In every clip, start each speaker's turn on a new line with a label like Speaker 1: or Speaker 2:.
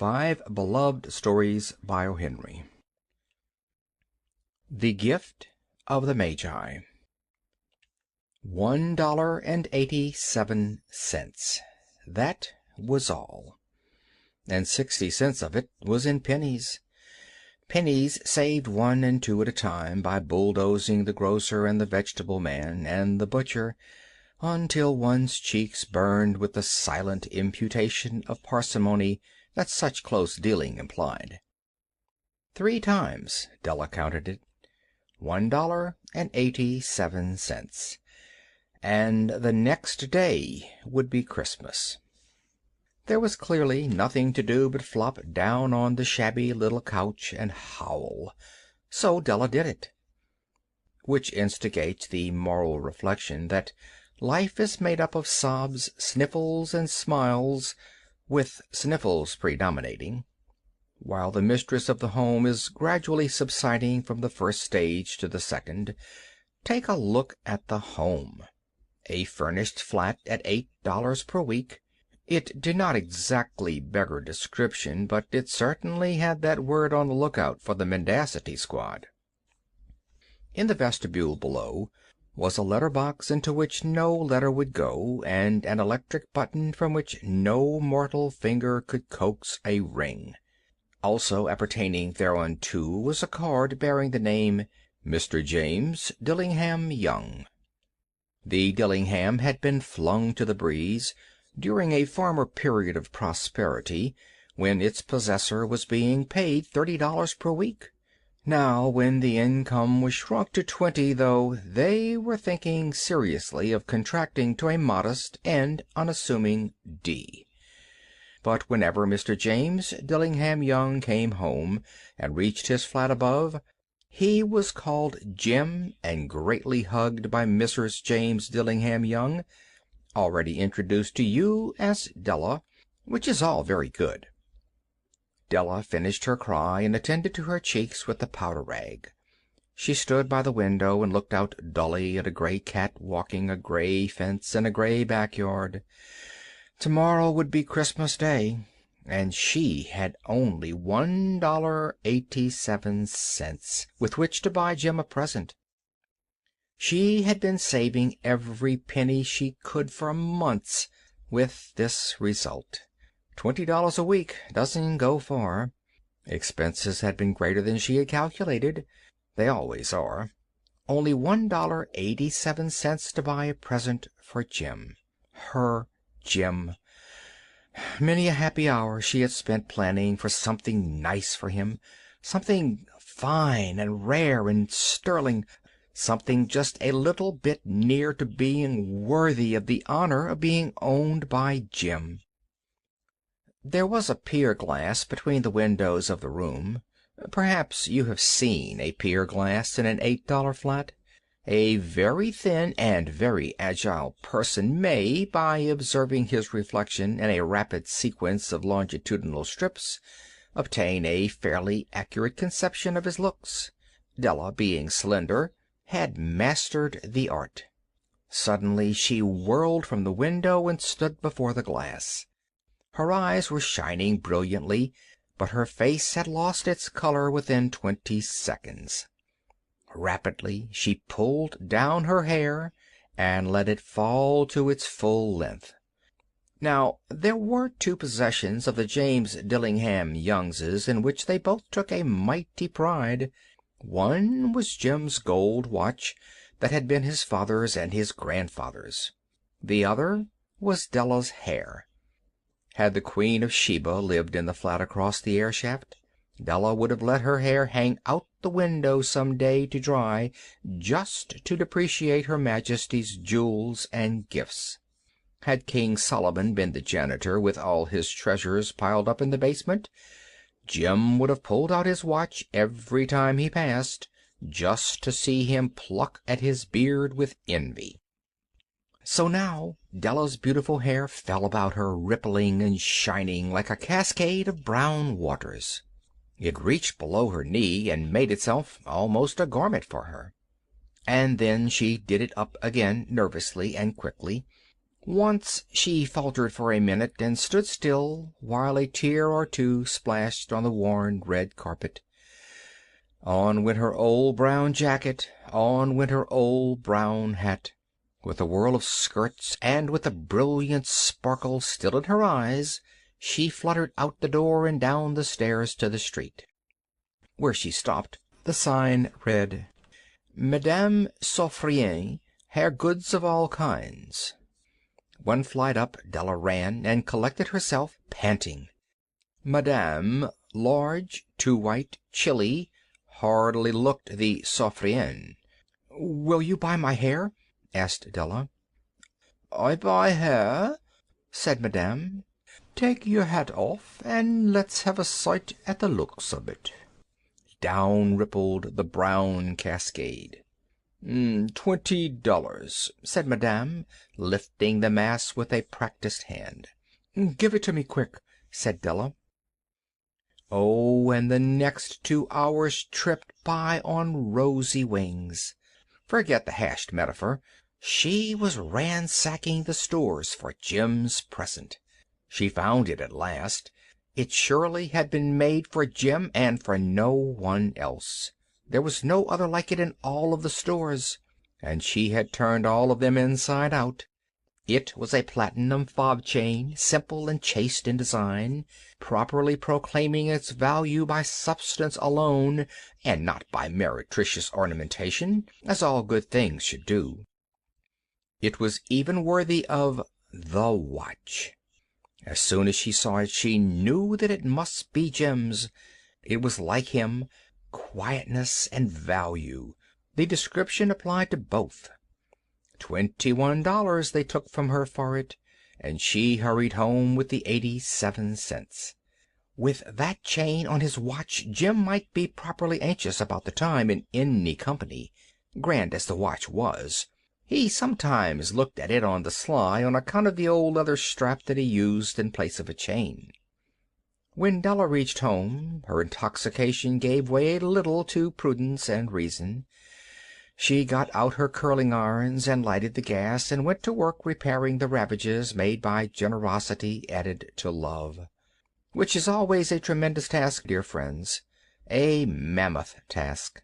Speaker 1: 5 Beloved Stories by O. Henry. The Gift of the Magi. $1.87. That was all. And 60 cents of it was in pennies. Pennies saved 1 and 2 at a time by bulldozing the grocer and the vegetable man and the butcher, until one's cheeks burned with the silent imputation of parsimony that such close dealing implied. 3 times Della counted it. $1.87. And the next day would be Christmas. There was clearly nothing to do but flop down on the shabby little couch and howl. So Della did it. Which instigates the moral reflection that life is made up of sobs, sniffles, and smiles, with sniffles predominating. While the mistress of the home is gradually subsiding from the first stage to the second, take a look at the home. A furnished flat at $8 per week. It did not exactly beggar description, but it certainly had that word on the lookout for the mendacity squad. In the vestibule below was a letter box into which no letter would go, and an electric button from which no mortal finger could coax a ring. Also appertaining thereunto was a card bearing the name Mr. James Dillingham Young. The Dillingham had been flung to the breeze during a former period of prosperity, when its possessor was being paid $30 per week. Now, when the income was shrunk to 20, though, they were thinking seriously of contracting to a modest and unassuming D. But whenever Mr. James Dillingham Young came home and reached his flat above, he was called Jim and greatly hugged by Mrs. James Dillingham Young, already introduced to you as Della, which is all very good. Della finished her cry and attended to her cheeks with the powder rag. She stood by the window and looked out dully at a gray cat walking a gray fence in a gray backyard. Tomorrow would be Christmas Day, and she had only $1.87 with which to buy Jim a present. She had been saving every penny she could for months, with this result. $20 a week doesn't go far. Expenses had been greater than she had calculated. They always are. Only $1.87 to buy a present for Jim. Her Jim. Many a happy hour she had spent planning for something nice for him, something fine and rare and sterling, something just a little bit near to being worthy of the honor of being owned by Jim. There was a pier glass between the windows of the room. Perhaps you have seen a pier glass in an $8 flat. A very thin and very agile person may, by observing his reflection in a rapid sequence of longitudinal strips, obtain a fairly accurate conception of his looks. Della, being slender, had mastered the art. Suddenly she whirled from the window and stood before the glass. Her eyes were shining brilliantly, but her face had lost its color within 20 seconds. Rapidly she pulled down her hair and let it fall to its full length. Now, there were 2 possessions of the James Dillingham Youngses in which they both took a mighty pride. One was Jim's gold watch that had been his father's and his grandfather's. The other was Della's hair. Had the Queen of Sheba lived in the flat across the air shaft, Della would have let her hair hang out the window some day to dry, just to depreciate Her Majesty's jewels and gifts. Had King Solomon been the janitor with all his treasures piled up in the basement, Jim would have pulled out his watch every time he passed, just to see him pluck at his beard with envy. So now Della's beautiful hair fell about her, rippling and shining like a cascade of brown waters. It reached below her knee and made itself almost a garment for her. And then she did it up again nervously and quickly, Once she faltered for a minute and stood still while a tear or two splashed on the worn red carpet. On went her old brown jacket, on went her old brown hat. With a whirl of skirts and with a brilliant sparkle still in her eyes, she fluttered out the door and down the stairs to the street. Where she stopped, the sign read, Madame Sophronie, hair goods of all kinds. One flight up, Della ran and collected herself, panting. Madame, large, too white, chilly, hardly looked the Sophronie. "Will you buy my hair?" asked Della. "I buy hair," said Madame. "Take your hat off, and let's have a sight at the looks of it." Down rippled the brown cascade. $20, said Madame, lifting the mass with a practiced hand. "Give it to me quick," said Della. Oh, and the next 2 hours tripped by on rosy wings. Forget the hashed metaphor. She was ransacking the stores for Jim's present. She found it at last. It surely had been made for Jim and for no one else. There was no other like it in all of the stores, and she had turned all of them inside out. It was a platinum fob chain, simple and chaste in design, properly proclaiming its value by substance alone, and not by meretricious ornamentation, as all good things should do. It was even worthy of the watch. As soon as she saw it, she knew that it must be Jim's. It was like him, quietness and value. The description applied to both. $21 they took from her for it, and she hurried home with the 87 cents. With that chain on his watch, Jim might be properly anxious about the time in any company. Grand as the watch was, he sometimes looked at it on the sly on account of the old leather strap that he used in place of a chain. When Della reached home, her intoxication gave way a little to prudence and reason. She got out her curling irons and lighted the gas and went to work repairing the ravages made by generosity added to love. Which is always a tremendous task, dear friends, a mammoth task.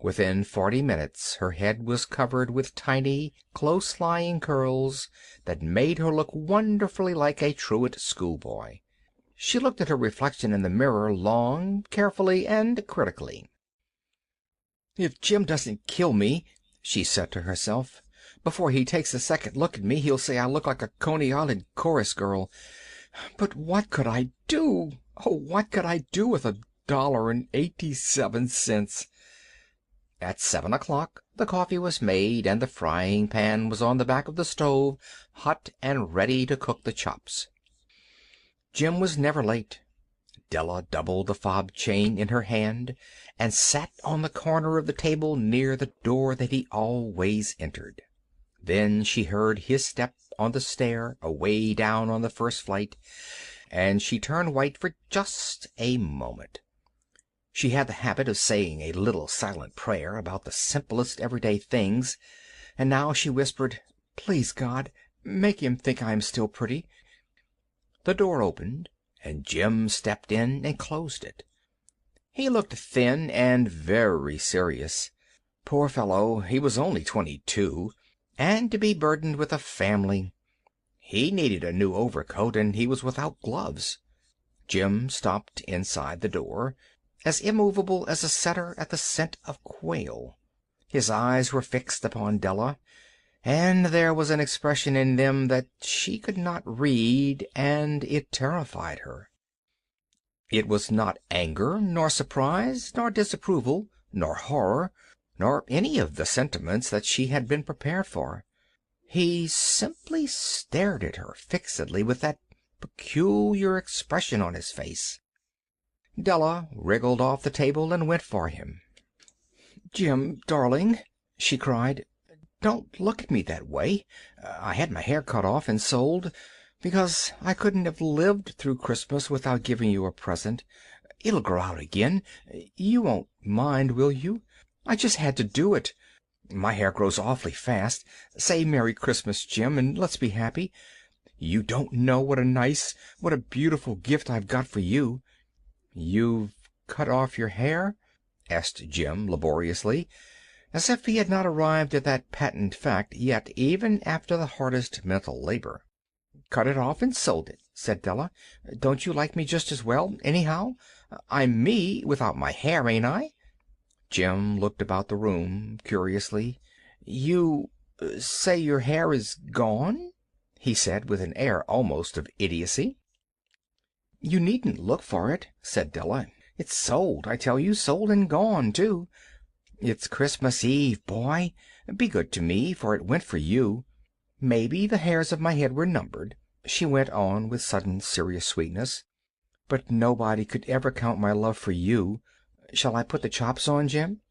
Speaker 1: Within 40 minutes her head was covered with tiny, close-lying curls that made her look wonderfully like a truant schoolboy. She looked at her reflection in the mirror long, carefully, and critically. "If Jim doesn't kill me," she said to herself, "before he takes a second look at me, he'll say I look like a Coney Island chorus girl. But what could I do? Oh, what could I do with $1.87? At 7 o'clock the coffee was made, and the frying pan was on the back of the stove, hot and ready to cook the chops. Jim was never late. Della doubled the fob chain in her hand and sat on the corner of the table near the door that he always entered. Then she heard his step on the stair away down on the first flight, and she turned white for just a moment. She had the habit of saying a little silent prayer about the simplest everyday things, and now she whispered, "Please, God, make him think I am still pretty." The door opened, and Jim stepped in and closed it. He looked thin and very serious. Poor fellow, he was only 22, and to be burdened with a family. He needed a new overcoat, and he was without gloves. Jim stopped inside the door, as immovable as a setter at the scent of quail. His eyes were fixed upon Della, and there was an expression in them that she could not read, and it terrified her. It was not anger, nor surprise, nor disapproval, nor horror, nor any of the sentiments that she had been prepared for. He simply stared at her fixedly with that peculiar expression on his face. Della wriggled off the table and went for him. "Jim, darling," she cried, "don't look at me that way. I had my hair cut off and sold, because I couldn't have lived through Christmas without giving you a present. It'll grow out again. You won't mind, will you? I just had to do it. My hair grows awfully fast. Say Merry Christmas, Jim, and let's be happy. You don't know what a beautiful gift I've got for you." "You've cut off your hair?" asked Jim laboriously, as if he had not arrived at that patent fact yet, even after the hardest mental labor. "Cut it off and sold it," said Della. "Don't you like me just as well, anyhow? I'm me without my hair, ain't I?" Jim looked about the room curiously. "You say your hair is gone?" he said, with an air almost of idiocy. "You needn't look for it," said Della. "It's sold, I tell you, sold and gone, too. It's Christmas Eve, boy. Be good to me, for it went for you. Maybe the hairs of my head were numbered," she went on with sudden serious sweetness, "but nobody could ever count my love for you. Shall I put the chops on, Jim?"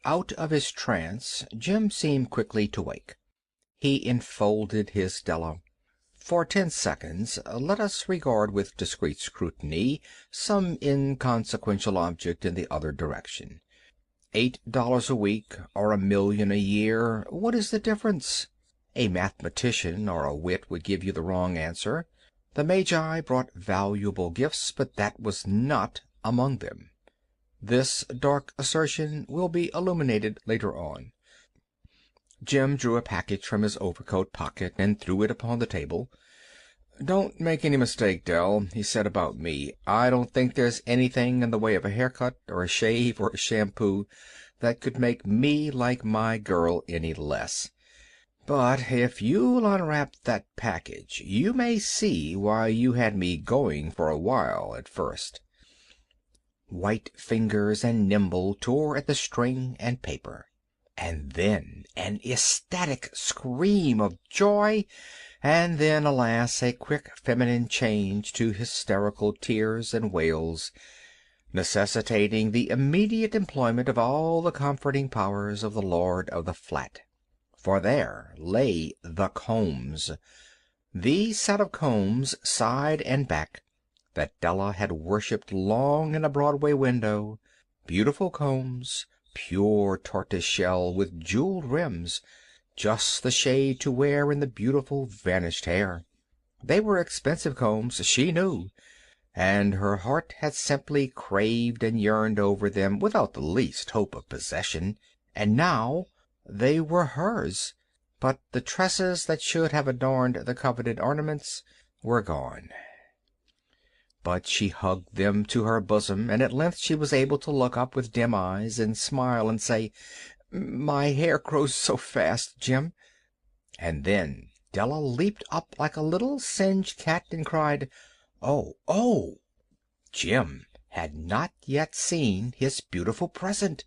Speaker 1: Out of his trance, Jim seemed quickly to wake. He enfolded his Della. For 10 seconds let us regard with discreet scrutiny some inconsequential object in the other direction. $8 a week or $1,000,000 a year, what is the difference? A mathematician or a wit would give you the wrong answer. The Magi brought valuable gifts, but that was not among them. This dark assertion will be illuminated later on. Jim drew a package from his overcoat pocket and threw it upon the table. "Don't make any mistake, Dell," he said, "about me. I don't think there's anything in the way of a haircut or a shave or a shampoo that could make me like my girl any less. But if you'll unwrap that package, you may see why you had me going for a while at first." White fingers and nimble tore at the string and paper. And then an ecstatic scream of joy, and then, alas, a quick feminine change to hysterical tears and wails, necessitating the immediate employment of all the comforting powers of the lord of the flat. For there lay the combs, the set of combs, side and back, that Della had worshipped long in a Broadway window. Beautiful combs, pure tortoise-shell with jeweled rims, just the shade to wear in the beautiful vanished hair. They were expensive combs, she knew, and her heart had simply craved and yearned over them without the least hope of possession, and now they were hers. But the tresses that should have adorned the coveted ornaments were gone. But she hugged them to her bosom, and at length she was able to look up with dim eyes and smile and say, "My hair grows so fast, Jim." And then Della leaped up like a little singed cat and cried, "Oh, oh!" Jim had not yet seen his beautiful present.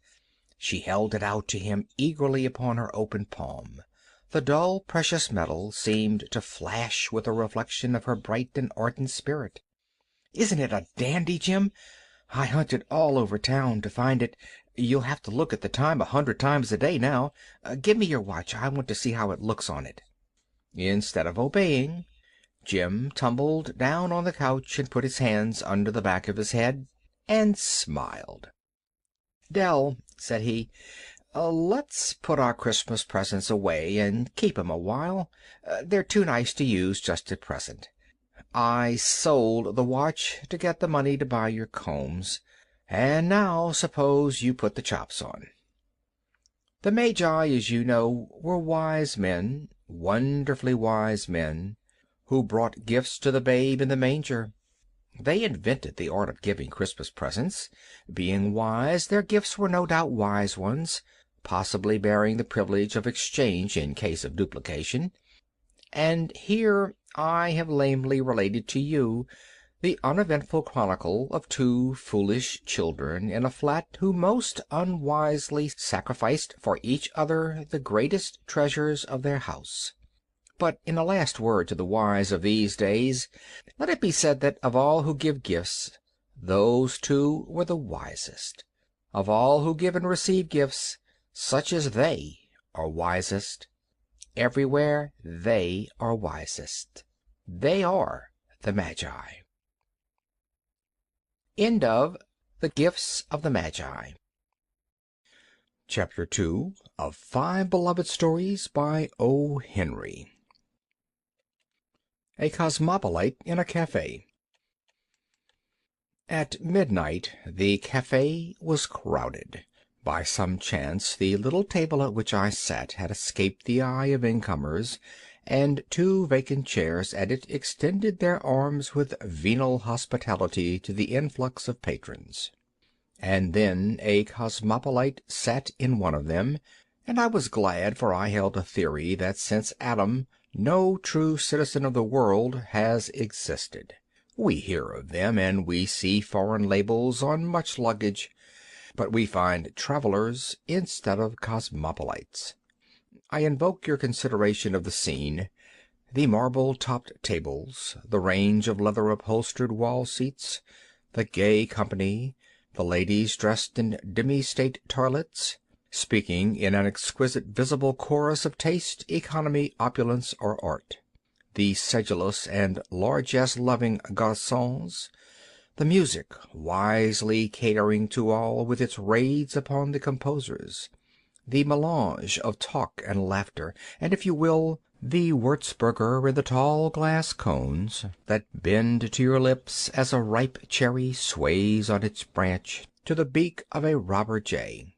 Speaker 1: She held it out to him eagerly upon her open palm. The dull, precious metal seemed to flash with a reflection of her bright and ardent spirit. "Isn't it a dandy, Jim? I hunted all over town to find it. You'll have to look at the time 100 times a day now. Give me your watch. I want to see how it looks on it." Instead of obeying, Jim tumbled down on the couch and put his hands under the back of his head and smiled. "Dell," said he, "let's put our Christmas presents away and keep 'em a while. They're too nice to use just at present. I sold the watch to get the money to buy your combs, and now suppose you put the chops on." The Magi, as you know, were wise men, wonderfully wise men, who brought gifts to the babe in the manger. They invented the art of giving Christmas presents. Being wise, their gifts were no doubt wise ones, possibly bearing the privilege of exchange in case of duplication. And here I have lamely related to you the uneventful chronicle of two foolish children in a flat who most unwisely sacrificed for each other the greatest treasures of their house. But in a last word to the wise of these days, let it be said that of all who give gifts, those two were the wisest. Of all who give and receive gifts, such as they are wisest. Everywhere they are wisest. They are the Magi. End of The Gifts of the Magi. Chapter 2 of Five Beloved Stories by O. Henry. A Cosmopolite in a Cafe. At midnight the cafe was crowded. By some chance the little table at which I sat had escaped the eye of incomers, and two vacant chairs at it extended their arms with venal hospitality to the influx of patrons. And then a cosmopolite sat in one of them, and I was glad, for I held a theory that since Adam no true citizen of the world has existed. We hear of them, and we see foreign labels on much luggage, but we find travelers instead of cosmopolites. I invoke your consideration of the scene. The marble-topped tables, the range of leather-upholstered wall seats, the gay company, the ladies dressed in demi-state toilets, speaking in an exquisite visible chorus of taste, economy, opulence, or art, the sedulous and largesse-loving garçons, the music wisely catering to all with its raids upon the composers, the melange of talk and laughter, and, if you will, the Würzburger in the tall glass cones that bend to your lips as a ripe cherry sways on its branch to the beak of a robber jay.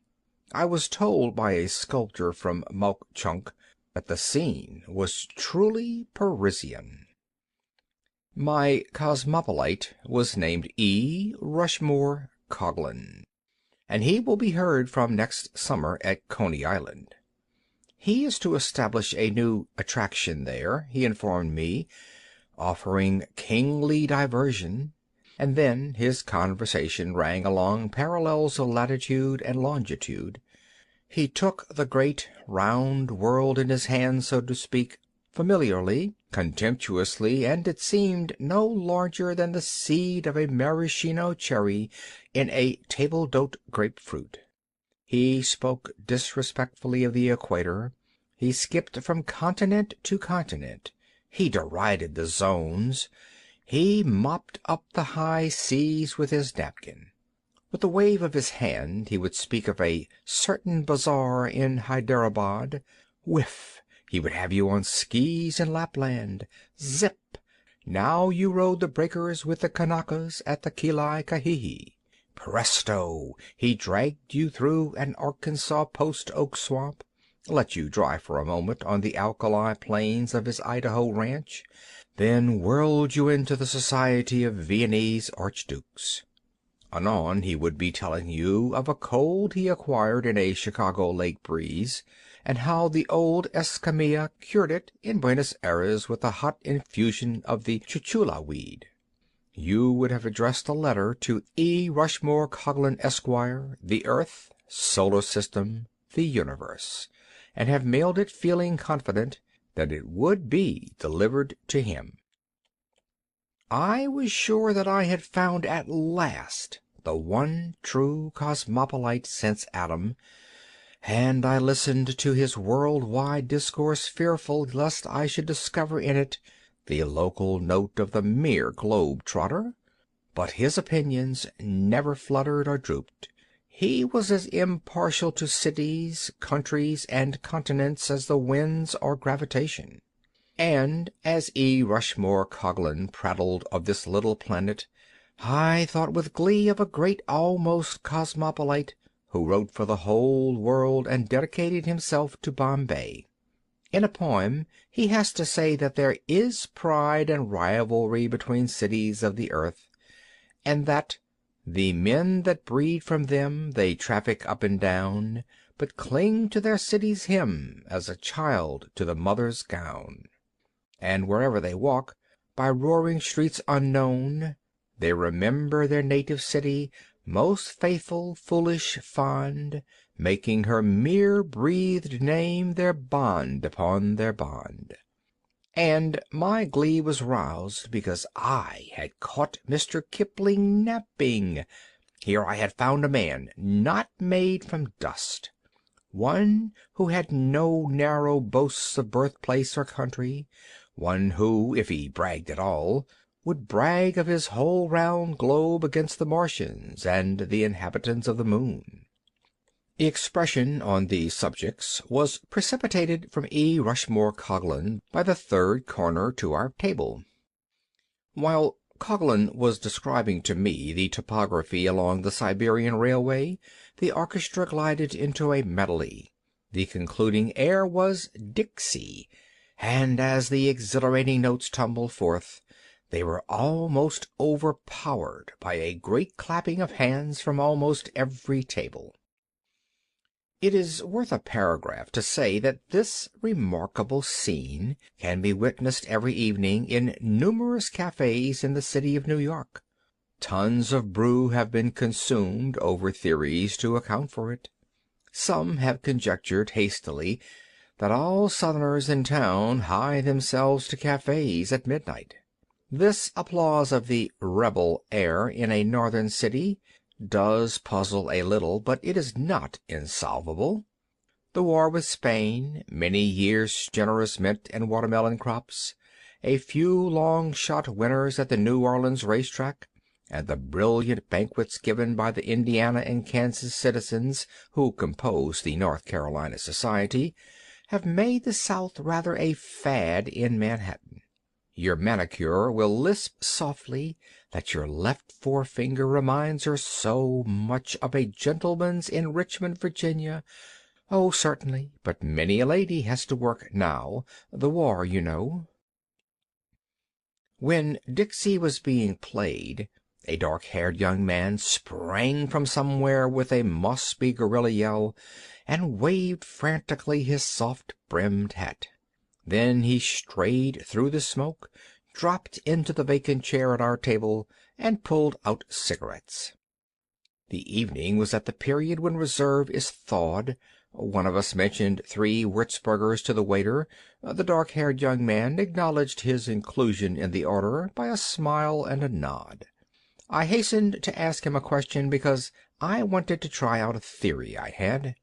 Speaker 1: I was told by a sculptor from Mauch-Chunk that the scene was truly Parisian. My cosmopolite was named E. Rushmore Coghlan, and he will be heard from next summer at Coney Island. He is to establish a new attraction there, he informed me, offering kingly diversion, and then his conversation rang along parallels of latitude and longitude. He took the great, round world in his hand, so to speak, familiarly, contemptuously, and it seemed no larger than the seed of a maraschino cherry in a table-d'hôte grapefruit. He spoke disrespectfully of the equator. He skipped from continent to continent. He derided the zones. He mopped up the high seas with his napkin. With a wave of his hand he would speak of a certain bazaar in Hyderabad. Whiff! He would have you on skis in Lapland. Zip! Now you rode the breakers with the Kanakas at the Kilai-Kahihi. Presto! He dragged you through an Arkansas post-oak swamp, let you dry for a moment on the alkali plains of his Idaho ranch, then whirled you into the society of Viennese archdukes. Anon he would be telling you of a cold he acquired in a Chicago lake breeze, and how the old Escamilla cured it in Buenos Aires with a hot infusion of the chuchula weed. You would have addressed a letter to E. Rushmore Coghlan, Esquire, the Earth, Solar System, the Universe, and have mailed it feeling confident that it would be delivered to him. I was sure that I had found at last the one true cosmopolite since Adam, and I listened to his world-wide discourse fearful lest I should discover in it the local note of the mere globe-trotter. But his opinions never fluttered or drooped. He was as impartial to cities, countries, and continents as the winds or gravitation. And as E. Rushmore Coghlan prattled of this little planet, I thought with glee of a great almost cosmopolite who wrote for the whole world and dedicated himself to Bombay. In a poem he has to say that there is pride and rivalry between cities of the earth, and that the men that breed from them they traffic up and down, but cling to their city's hymn as a child to the mother's gown. And wherever they walk, by roaring streets unknown, they remember their native city, most faithful, foolish, fond, making her mere breathed name their bond upon their bond. And my glee was roused because I had caught Mr. Kipling napping. Here I had found a man not made from dust, one who had no narrow boasts of birthplace or country, one who, if he bragged at all, would brag of his whole round globe against the Martians and the inhabitants of the moon. Expression on these subjects was precipitated from E. Rushmore Coghlan by the third corner to our table. While Coghlan was describing to me the topography along the Siberian Railway, the orchestra glided into a medley. The concluding air was Dixie, and as the exhilarating notes tumbled forth, they were almost overpowered by a great clapping of hands from almost every table. It is worth a paragraph to say that this remarkable scene can be witnessed every evening in numerous cafes in the city of New York. Tons of brew have been consumed over theories to account for it. Some have conjectured hastily that all Southerners in town hie themselves to cafes at midnight. This applause of the rebel air in a northern city does puzzle a little, but it is not insolvable. The war with Spain, many years' generous mint and watermelon crops, a few long-shot winners at the New Orleans racetrack, and the brilliant banquets given by the Indiana and Kansas citizens who compose the North Carolina Society have made the South rather a fad in Manhattan. Your manicure will lisp softly that your left forefinger reminds her so much of a gentleman's in Richmond, Virginia. Oh, certainly, but many a lady has to work now, the war, you know. When Dixie was being played, a dark-haired young man sprang from somewhere with a Mosby gorilla yell and waved frantically his soft-brimmed hat. Then he strayed through the smoke, dropped into the vacant chair at our table, and pulled out cigarettes. The evening was at the period when reserve is thawed. One of us mentioned 3 Würzburgers to the waiter. The dark-haired young man acknowledged his inclusion in the order by a smile and a nod. I hastened to ask him a question because I wanted to try out a theory I had.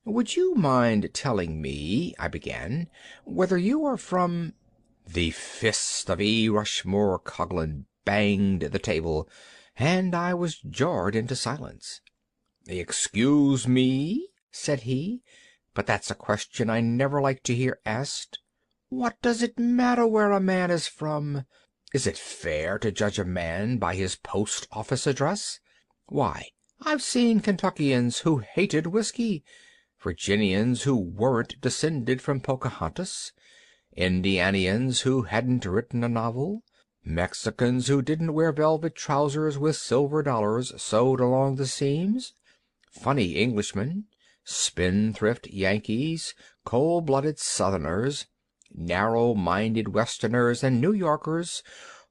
Speaker 1: "Would you mind telling me," I began, "whether you are from—" The fist of E. Rushmore Coghlan banged the table, and I was jarred into silence. "Excuse me," said he, "but that's a question I never like to hear asked. What does it matter where a man is from? Is it fair to judge a man by his post-office address? Why, I've seen Kentuckians who hated whiskey, Virginians who weren't descended from Pocahontas, Indianians who hadn't written a novel, Mexicans who didn't wear velvet trousers with silver dollars sewed along the seams, funny Englishmen, spendthrift Yankees, cold-blooded Southerners, narrow-minded Westerners and New Yorkers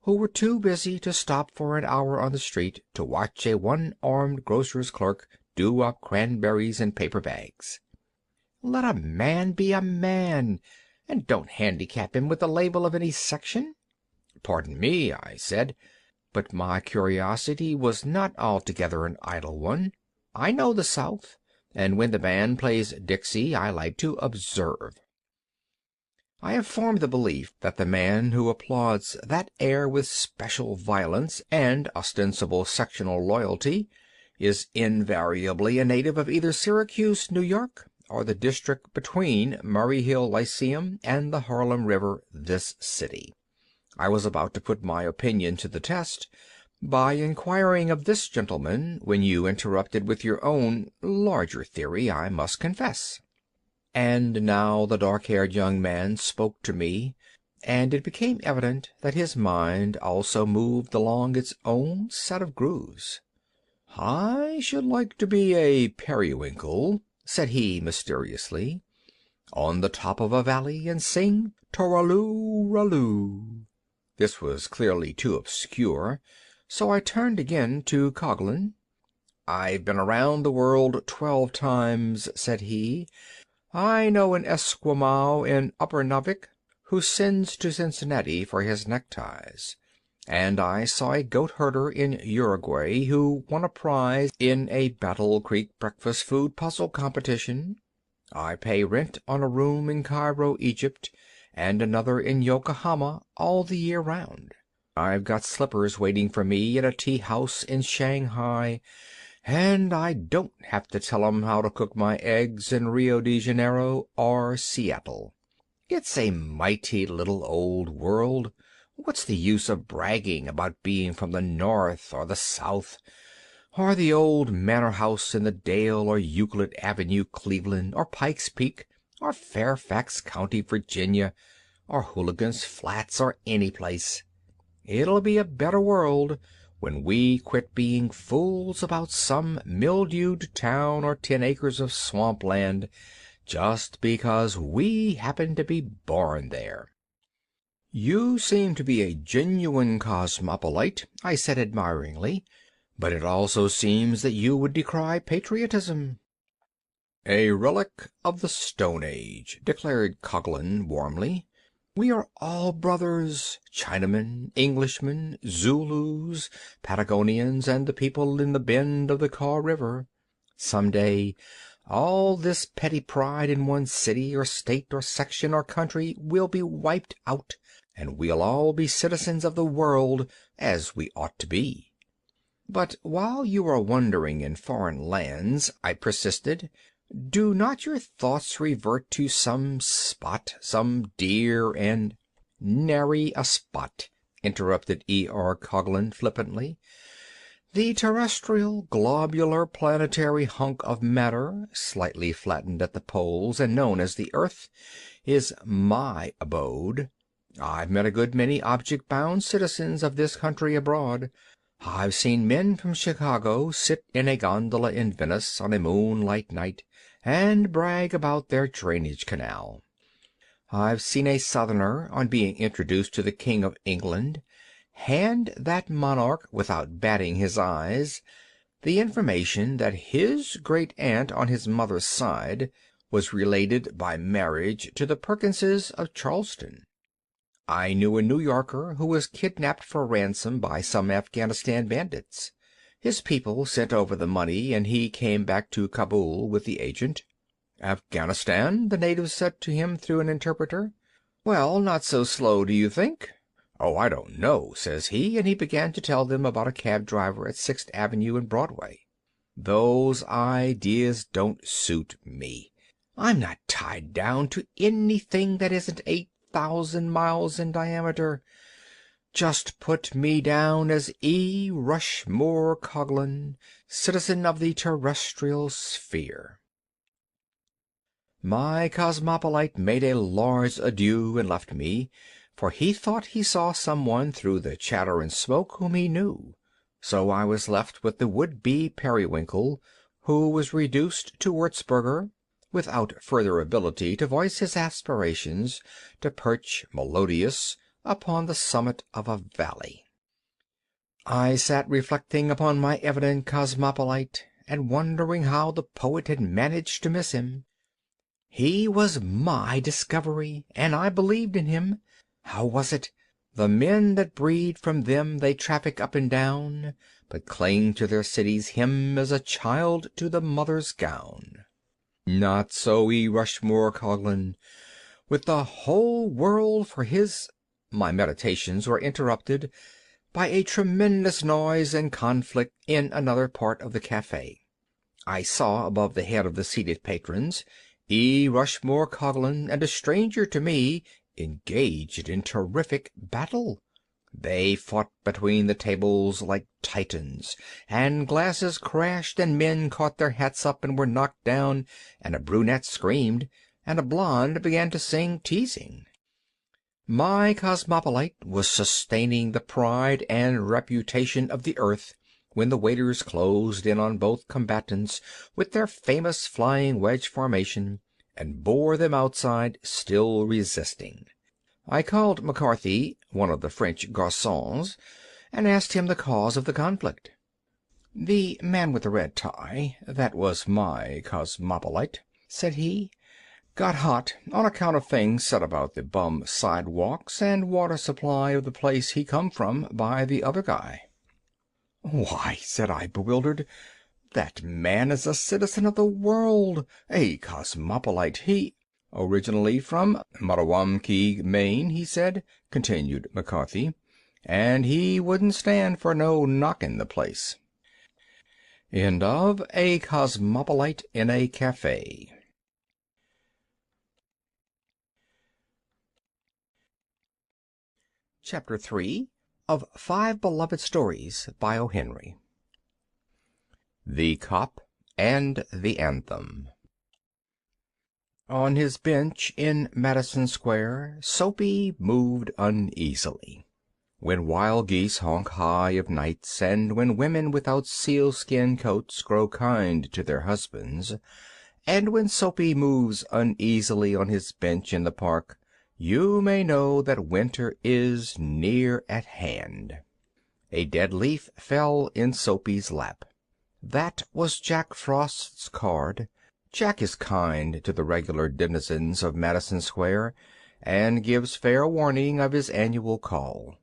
Speaker 1: who were too busy to stop for an hour on the street to watch a one-armed grocer's clerk do up cranberries in paper bags. Let a man be a man, and don't handicap him with the label of any section." "Pardon me," I said, "but my curiosity was not altogether an idle one. I know the South, and when the band plays Dixie I like to observe. I have formed the belief that the man who applauds that air with special violence and ostensible sectional loyalty is invariably a native of either Syracuse, New York, or the district between Murray Hill Lyceum and the Harlem River, this city. I was about to put my opinion to the test by inquiring of this gentleman when you interrupted with your own larger theory, I must confess." And now the dark-haired young man spoke to me, and it became evident that his mind also moved along its own set of grooves. "I should like to be a periwinkle," said he mysteriously, "on the top of a valley and sing Toraloo-raloo." This was clearly too obscure, so I turned again to Coghlan. "I've been around the world 12 times," said he. "I know an Esquimau in Upernavik who sends to Cincinnati for his neckties, and I saw a goat herder in Uruguay who won a prize in a Battle Creek breakfast food puzzle competition. I pay rent on a room in Cairo, Egypt, and another in Yokohama all the year round. I've got slippers waiting for me at a tea house in Shanghai, And I don't have to tell 'em how to cook my eggs in Rio de Janeiro or Seattle. It's a mighty little old world. What's the use of bragging about being from the North or the South, or the old manor house in the Dale or Euclid Avenue, Cleveland, or Pikes Peak, or Fairfax County, Virginia, or Hooligan's Flats, or any place? It'll be a better world when we quit being fools about some mildewed town or 10 acres of swamp land just because we happen to be born there. "You seem to be a genuine cosmopolite," I said admiringly, "but it also seems that you would decry patriotism." "A relic of the Stone Age," declared Coghlan warmly. "We are all brothers, Chinamen, Englishmen, Zulus, Patagonians, and the people in the bend of the Kaw River. Some day all this petty pride in one city or state or section or country will be wiped out, and we'll all be citizens of the world, as we ought to be." "But while you are wandering in foreign lands," I persisted, "do not your thoughts revert to some spot, some dear and—" "Nary a spot," interrupted E.R. Coghlan flippantly. "The terrestrial, globular, planetary hunk of matter, slightly flattened at the poles and known as the Earth, is my abode. I've met a good many object-bound citizens of this country abroad. I've seen men from Chicago sit in a gondola in Venice on a moonlight night and brag about their drainage canal. I've seen a Southerner, on being introduced to the King of England, hand that monarch, without batting his eyes, the information that his great-aunt on his mother's side was related by marriage to the Perkinses of Charleston. I knew a New Yorker who was kidnapped for ransom by some Afghanistan bandits. His people sent over the money, and he came back to Kabul with the agent. 'Afghanistan?' the natives said to him through an interpreter. 'Well, not so slow, do you think?' 'Oh, I don't know,' says he, and he began to tell them about a cab driver at 6th Avenue and Broadway. Those ideas don't suit me. I'm not tied down to anything that isn't 8,000 miles in diameter. Just put me down as E. Rushmore Coghlan, citizen of the terrestrial sphere." My cosmopolite made a large adieu and left me, for he thought he saw someone through the chatter and smoke whom he knew. So I was left with the would-be periwinkle, who was reduced to Würzburger, without further ability to voice his aspirations to perch melodious upon the summit of a valley. I sat reflecting upon my evident cosmopolite, and wondering how the poet had managed to miss him. He was my discovery, and I believed in him. How was it? "The men that breed from them they traffic up and down, but cling to their city's hem as a child to the mother's gown." Not so E. Rushmore Coghlan. With the whole world for his— My meditations were interrupted by a tremendous noise and conflict in another part of the café. I saw, above the head of the seated patrons, E. Rushmore Coghlan and a stranger to me engaged in terrific battle. They fought between the tables like Titans, and glasses crashed, and men caught their hats up and were knocked down, and a brunette screamed, and a blonde began to sing teasing. My cosmopolite was sustaining the pride and reputation of the Earth when the waiters closed in on both combatants with their famous flying wedge formation and bore them outside, still resisting. I called McCarthy, one of the French garçons, and asked him the cause of the conflict. "The man with the red tie, that was my cosmopolite," said he, "got hot on account of things said about the bum sidewalks and water supply of the place he come from by the other guy." "Why," said I, bewildered, "that man is a citizen of the world, a cosmopolite. He—" "Originally from Mattawamkeag, Maine," he said, continued McCarthy, "and he wouldn't stand for no knocking the place." End of A Cosmopolite in a Cafe. Chapter 3 of 5 Beloved Stories by O. Henry. The Cop and the Anthem. On his bench in Madison Square, Soapy moved uneasily. When wild geese honk high of nights, and when women without sealskin coats grow kind to their husbands, and when Soapy moves uneasily on his bench in the park, you may know that winter is near at hand. A dead leaf fell in Soapy's lap. That was Jack Frost's card. Jack is kind to the regular denizens of Madison Square, and gives fair warning of his annual call.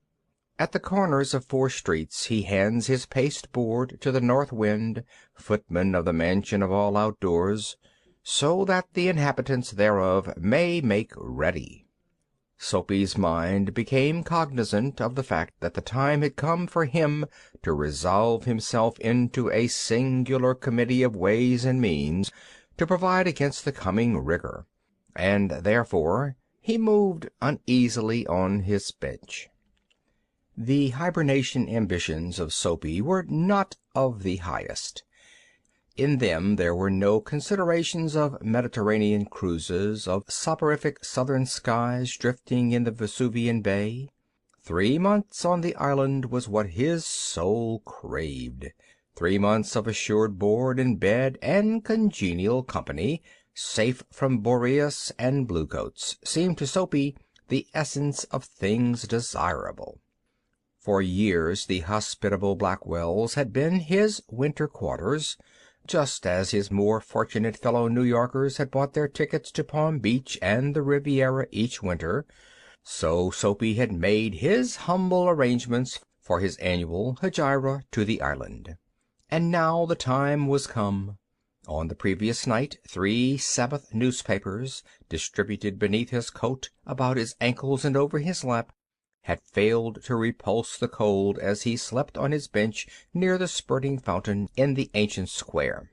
Speaker 1: At the corners of 4 streets he hands his pasteboard to the North Wind, footman of the Mansion of All Outdoors, so that the inhabitants thereof may make ready. Soapy's mind became cognizant of the fact that the time had come for him to resolve himself into a singular committee of ways and means to provide against the coming rigor, and therefore he moved uneasily on his bench. The hibernation ambitions of Soapy were not of the highest. In them there were no considerations of Mediterranean cruises, of soporific southern skies drifting in the Vesuvian Bay. 3 months on the island was what his soul craved. 3 months of assured board and bed and congenial company, safe from Boreas and bluecoats, seemed to Soapy the essence of things desirable. For years the hospitable Blackwells had been his winter quarters, just as his more fortunate fellow New Yorkers had bought their tickets to Palm Beach and the Riviera each winter, so Soapy had made his humble arrangements for his annual hegira to the island. And now the time was come. On the previous night 3 Sabbath newspapers, distributed beneath his coat, about his ankles and over his lap, had failed to repulse the cold as he slept on his bench near the spurting fountain in the ancient square.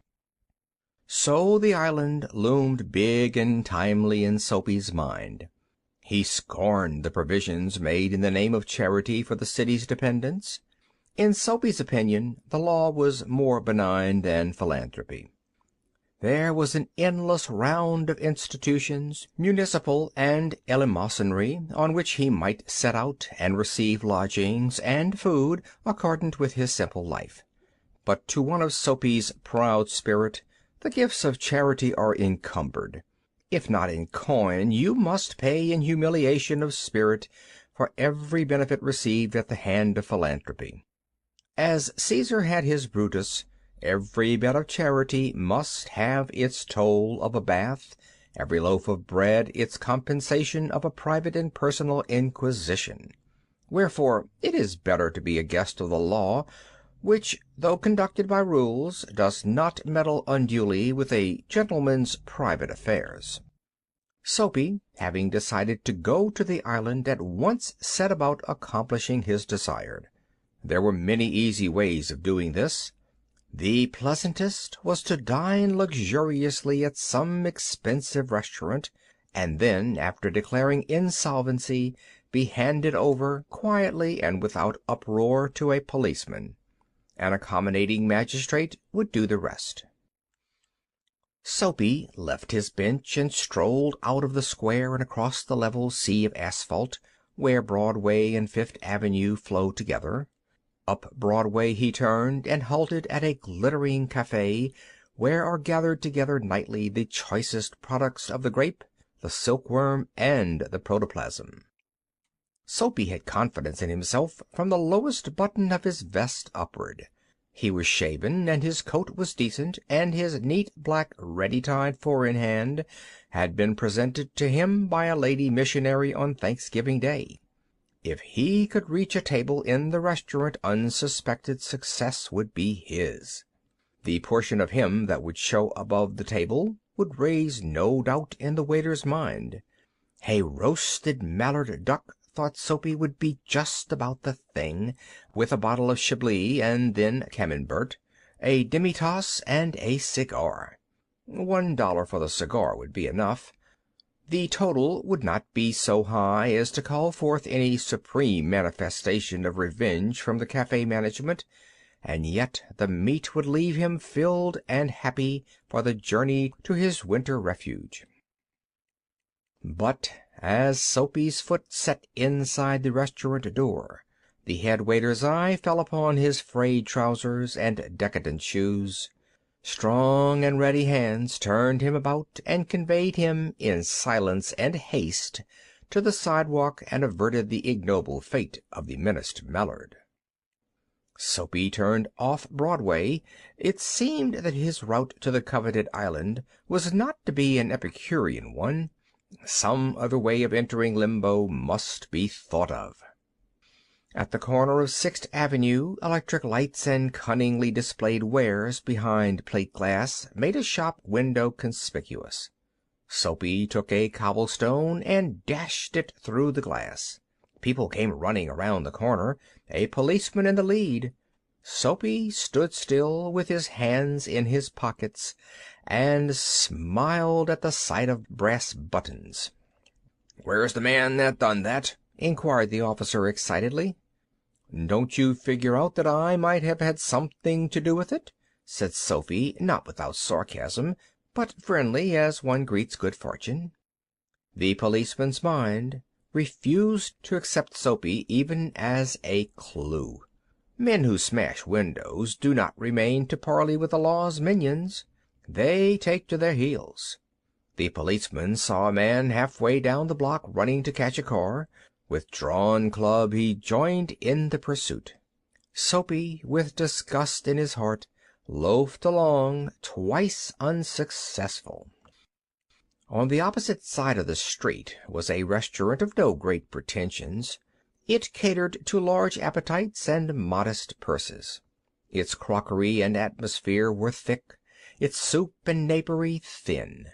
Speaker 1: So the island loomed big and timely in Soapy's mind. He scorned the provisions made in the name of charity for the city's dependents. In Soapy's opinion the law was more benign than philanthropy. There was an endless round of institutions, municipal and eleemosynary, on which he might set out and receive lodgings and food accordant with his simple life. But to one of Soapy's proud spirit the gifts of charity are encumbered. If not in coin, you must pay in humiliation of spirit for every benefit received at the hand of philanthropy. As Caesar had his Brutus, every bit of charity must have its toll of a bath, every loaf of bread its compensation of a private and personal inquisition. Wherefore it is better to be a guest of the law, which, though conducted by rules, does not meddle unduly with a gentleman's private affairs. Soapy, having decided to go to the island, at once set about accomplishing his desire. There were many easy ways of doing this. The pleasantest was to dine luxuriously at some expensive restaurant, and then, after declaring insolvency, be handed over quietly and without uproar to a policeman. An accommodating magistrate would do the rest. Soapy left his bench and strolled out of the square and across the level sea of asphalt, where Broadway and Fifth Avenue flow together. Up Broadway he turned and halted at a glittering cafe, where are gathered together nightly the choicest products of the grape, the silkworm, and the protoplasm. Soapy had confidence in himself from the lowest button of his vest upward. He was shaven, and his coat was decent, and his neat black ready-tied four-in-hand had been presented to him by a lady missionary on Thanksgiving Day. If he could reach a table in the restaurant unsuspected, success would be his. The portion of him that would show above the table would raise no doubt in the waiter's mind. A roasted mallard duck, thought Soapy, would be just about the thing, with a bottle of Chablis and then Camembert, a demitasse, and a cigar. $1 for the cigar would be enough. The total would not be so high as to call forth any supreme manifestation of revenge from the cafe management, and yet the meat would leave him filled and happy for the journey to his winter refuge. But as Soapy's foot set inside the restaurant door, the head waiter's eye fell upon his frayed trousers and decadent shoes. Strong and ready hands turned him about and conveyed him in silence and haste to the sidewalk and averted the ignoble fate of the menaced Mallard. Soapy turned off Broadway. It seemed that his route to the coveted island was not to be an Epicurean one. Some other way of entering Limbo must be thought of. At the corner of 6th Avenue, electric lights and cunningly displayed wares behind plate glass made a shop window conspicuous. Soapy took a cobblestone and dashed it through the glass. People came running around the corner, a policeman in the lead. Soapy stood still, with his hands in his pockets, and smiled at the sight of brass buttons. "Where's the man that done that?" inquired the officer excitedly. "Don't you figure out that I might have had something to do with it?" said Soapy, not without sarcasm, but friendly, as one greets good fortune. The policeman's mind refused to accept Soapy even as a clue. Men who smash windows do not remain to parley with the law's minions. They take to their heels. The policeman saw a man halfway down the block running to catch a car. With drawn club he joined in the pursuit. Soapy, with disgust in his heart, loafed along, twice unsuccessful. On the opposite side of the street was a restaurant of no great pretensions. It catered to large appetites and modest purses. Its crockery and atmosphere were thick, its soup and napery thin.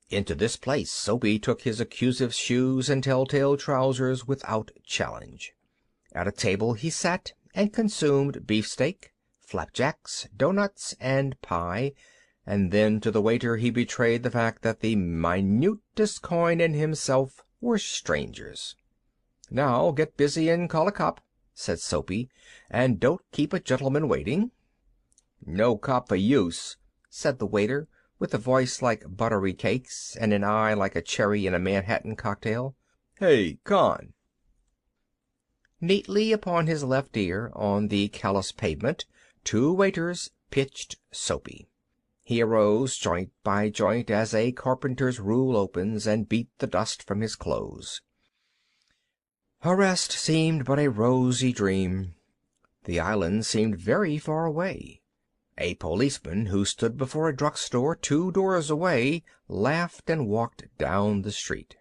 Speaker 1: Into this place Soapy took his accusive shoes and telltale trousers without challenge. At a table he sat and consumed beefsteak, flapjacks, doughnuts, and pie, and then to the waiter he betrayed the fact that the minutest coin and himself were strangers. "Now get busy and call a cop," said Soapy, "and don't keep a gentleman waiting." "No cop for use," said the waiter, with a voice like buttery cakes and an eye like a cherry in a Manhattan cocktail. "Hey, Con!" Neatly upon his left ear, on the callous pavement, 2 waiters pitched Soapy. He arose joint by joint as a carpenter's rule opens, and beat the dust from his clothes. Arrest seemed but a rosy dream. The island seemed very far away. A policeman who stood before a drugstore 2 doors away laughed and walked down the street.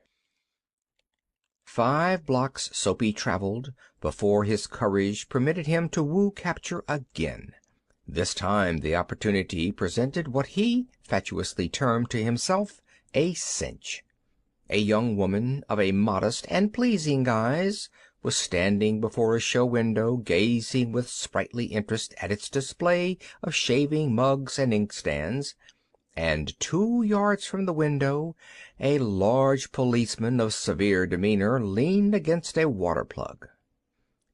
Speaker 1: 5 blocks Soapy traveled before his courage permitted him to woo capture again. This time the opportunity presented what he fatuously termed to himself a cinch. A young woman of a modest and pleasing guise was standing before a show window, gazing with sprightly interest at its display of shaving mugs and inkstands, and 2 yards from the window a large policeman of severe demeanor leaned against a water plug.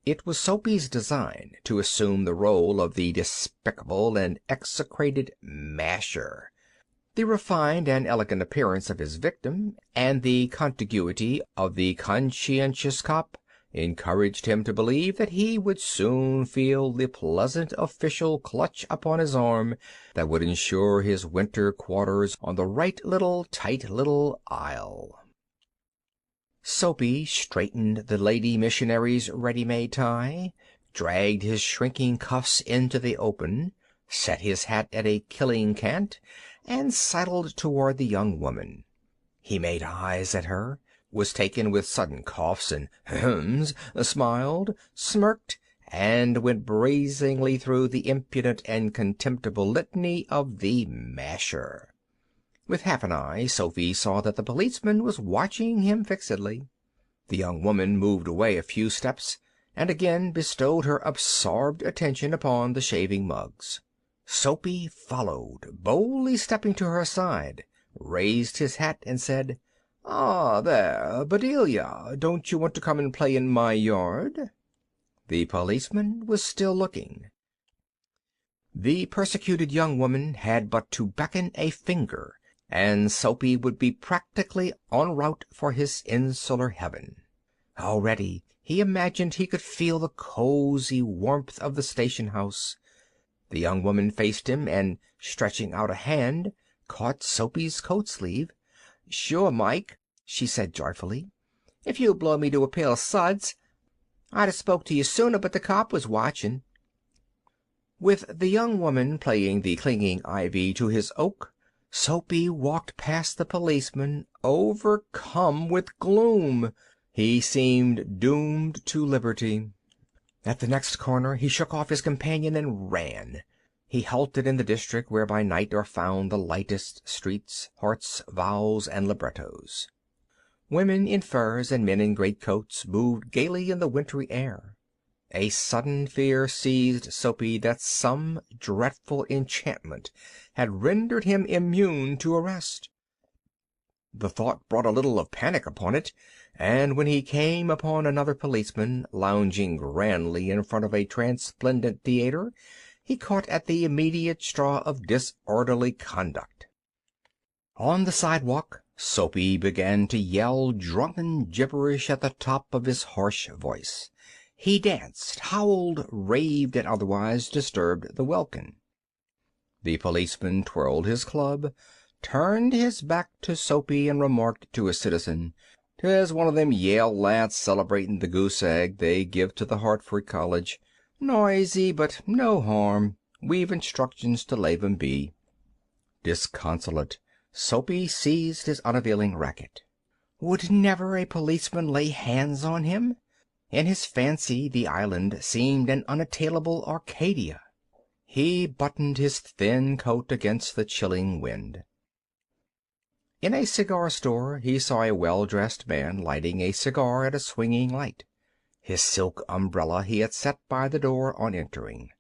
Speaker 1: It was Soapy's design to assume the role of the despicable and execrated masher. The refined and elegant appearance of his victim, and the contiguity of the conscientious cop, encouraged him to believe that he would soon feel the pleasant official clutch upon his arm that would ensure his winter quarters on the right tight little isle. Soapy straightened the lady missionary's ready-made tie, dragged his shrinking cuffs into the open, set his hat at a killing cant, and sidled toward the young woman. He made eyes at her, was taken with sudden coughs and hems, smiled, smirked, and went brazenly through the impudent and contemptible litany of the masher. With half an eye, Soapy saw that the policeman was watching him fixedly. The young woman moved away a few steps, and again bestowed her absorbed attention upon the shaving mugs. Soapy followed, boldly stepping to her side, raised his hat, and said, "Ah, there, Bedelia, don't you want to come and play in my yard?" The policeman was still looking. The persecuted young woman had but to beckon a finger, and Soapy would be practically en route for his insular heaven. Already he imagined he could feel the cozy warmth of the station house. The young woman faced him, and, stretching out a hand, caught Soapy's coat sleeve. "Sure, Mike," she said joyfully. "If you'll blow me to a pail of suds, I'd have spoke to you sooner, but the cop was watching." With the young woman playing the clinging ivy to his oak, Soapy walked past the policeman, overcome with gloom. He seemed doomed to liberty. At the next corner he shook off his companion and ran. He halted in the district where by night are found the lightest streets, hearts, vows, and librettos. Women in furs and men in greatcoats moved gaily in the wintry air. A sudden fear seized Soapy that some dreadful enchantment had rendered him immune to arrest. The thought brought a little of panic upon it, and when he came upon another policeman lounging grandly in front of a transplendent theater, he caught at the immediate straw of disorderly conduct. On the sidewalk, Soapy began to yell drunken gibberish at the top of his harsh voice. He danced, howled, raved, and otherwise disturbed the welkin. The policeman twirled his club, turned his back to Soapy, and remarked to a citizen, "'Tis one of them Yale lads celebrating the goose egg they give to the Hartford College. Noisy, but no harm. We've instructions to lave 'em be." Disconsolate, Soapy seized his unavailing racket. Would never a policeman lay hands on him? In his fancy the island seemed an unattainable Arcadia. He buttoned his thin coat against the chilling wind. In a cigar store he saw a well-dressed man lighting a cigar at a swinging light. His silk umbrella he had set by the door on entering.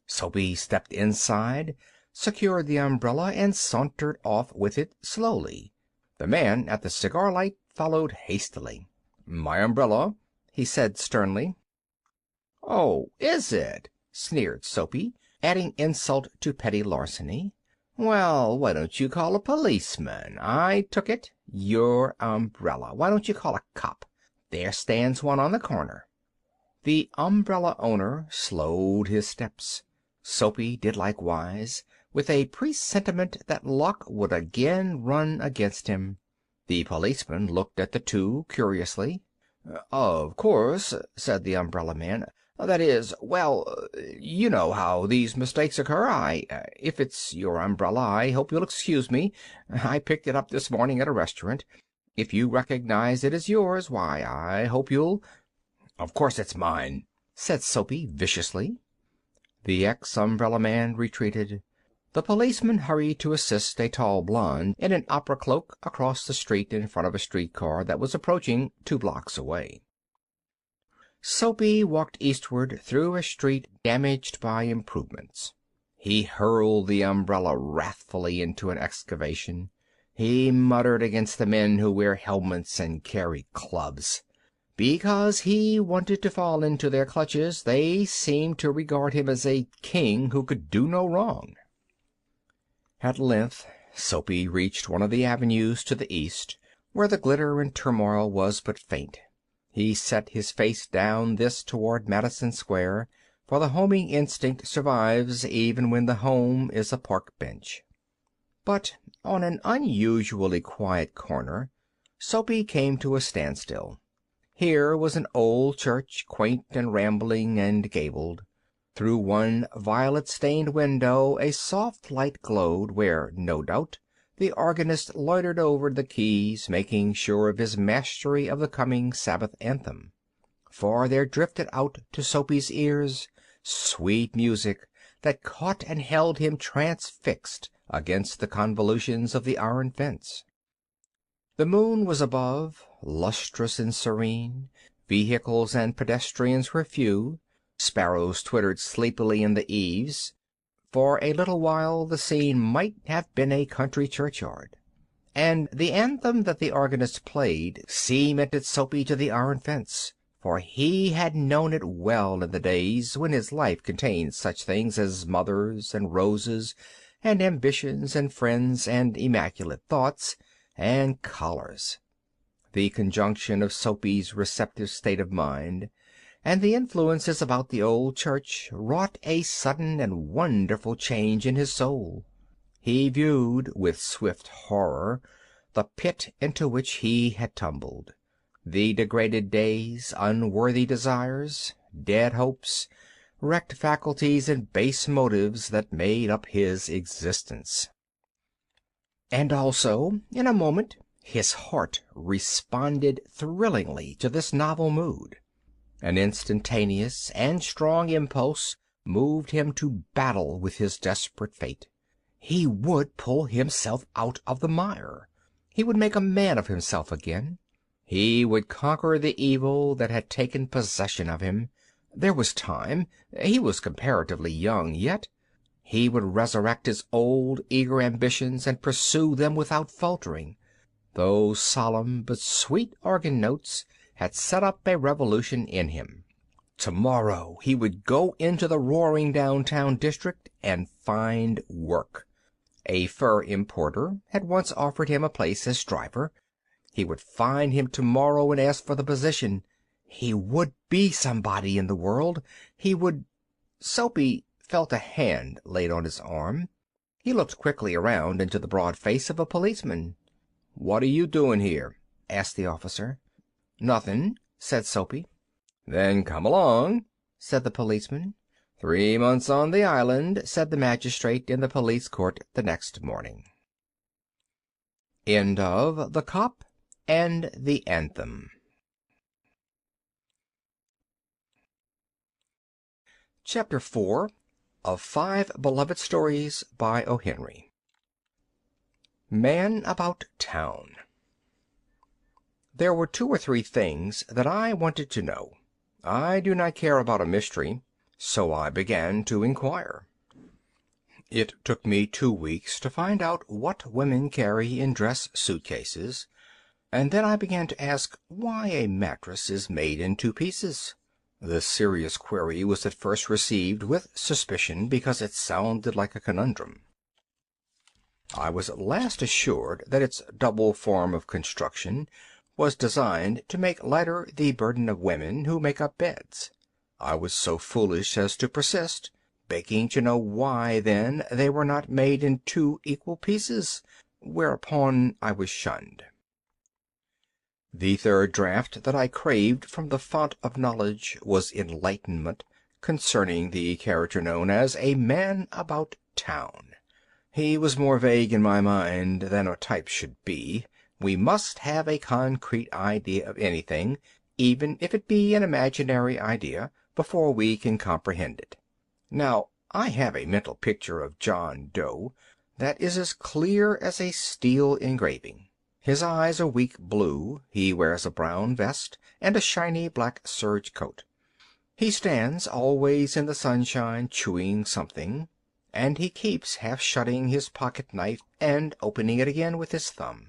Speaker 1: Soapy stepped inside, secured the umbrella, and sauntered off with it slowly. The man at the cigar light followed hastily. "My umbrella," he said sternly. "Oh, is it?" sneered Soapy, adding insult to petty larceny. "Well, why don't you call a policeman? I took it. Your umbrella. Why don't you call a cop? There stands one on the corner." The umbrella owner slowed his steps. Soapy did likewise, with a presentiment that luck would again run against him. The policeman looked at the two curiously. "Of course," said the umbrella man. "That is, well, you know how these mistakes occur. If it's your umbrella, I hope you'll excuse me. I picked it up this morning at a restaurant. If you recognize it as yours, why, I hope you'll—" "Of course it's mine," said Soapy viciously. The ex-umbrella man retreated. The policeman hurried to assist a tall blonde in an opera cloak across the street in front of a streetcar that was approaching 2 blocks away. Soapy walked eastward through a street damaged by improvements. He hurled the umbrella wrathfully into an excavation. He muttered against the men who wear helmets and carry clubs. Because he wanted to fall into their clutches, they seemed to regard him as a king who could do no wrong. At length Soapy reached one of the avenues to the east, where the glitter and turmoil was but faint. He set his face down this toward Madison Square, for the homing instinct survives even when the home is a park bench. But on an unusually quiet corner, Soapy came to a standstill. Here was an old church, quaint and rambling and gabled. Through one violet-stained window a soft light glowed, where, no doubt, the organist loitered over the keys, making sure of his mastery of the coming Sabbath anthem. For there drifted out to Soapy's ears sweet music that caught and held him transfixed against the convolutions of the iron fence. The moon was above, lustrous and serene. Vehicles and pedestrians were few. Sparrows twittered sleepily in the eaves. For a little while the scene might have been a country churchyard, and the anthem that the organist played cemented Soapy to the iron fence, for he had known it well in the days when his life contained such things as mothers and roses and ambitions and friends and immaculate thoughts and collars. The conjunction of Soapy's receptive state of mind and the influences about the old church wrought a sudden and wonderful change in his soul. He viewed with swift horror the pit into which he had tumbled, the degraded days, unworthy desires, dead hopes, wrecked faculties and base motives that made up his existence. And also, in a moment, his heart responded thrillingly to this novel mood. An instantaneous and strong impulse moved him to battle with his desperate fate. He would pull himself out of the mire. He would make a man of himself again. He would conquer the evil that had taken possession of him. There was time. He was comparatively young yet. He would resurrect his old, eager ambitions and pursue them without faltering. Those solemn but sweet organ notes had set up a revolution in him. Tomorrow he would go into the roaring downtown district and find work. A fur importer had once offered him a place as driver. He would find him tomorrow and ask for the position. He would be somebody in the world. He would... Soapy felt a hand laid on his arm. He looked quickly around into the broad face of a policeman. "What are you doing here?" asked the officer. "Nothing," said Soapy. "Then come along," said the policeman. 3 months on the island, said the magistrate in the police court the next morning. End of The Cop and the Anthem. Chapter 4 of 5 Beloved Stories by O. Henry. Man About Town. There were 2 or 3 things that I wanted to know. I do not care about a mystery, so I began to inquire. It took me 2 weeks to find out what women carry in dress suitcases, and then I began to ask why a mattress is made in 2 pieces. This serious query was at first received with suspicion because it sounded like a conundrum. I was at last assured that its double form of construction was designed to make lighter the burden of women who make up beds. I was so foolish as to persist, begging to know why, then, they were not made in 2 equal pieces, whereupon I was shunned. The third draught that I craved from the fount of knowledge was enlightenment concerning the character known as a man about town. He was more vague in my mind than a type should be. We must have a concrete idea of anything, even if it be an imaginary idea, before we can comprehend it. Now, I have a mental picture of John Doe that is as clear as a steel engraving. His eyes are weak blue, he wears a brown vest and a shiny black serge coat. He stands always in the sunshine chewing something, and he keeps half shutting his pocket-knife and opening it again with his thumb.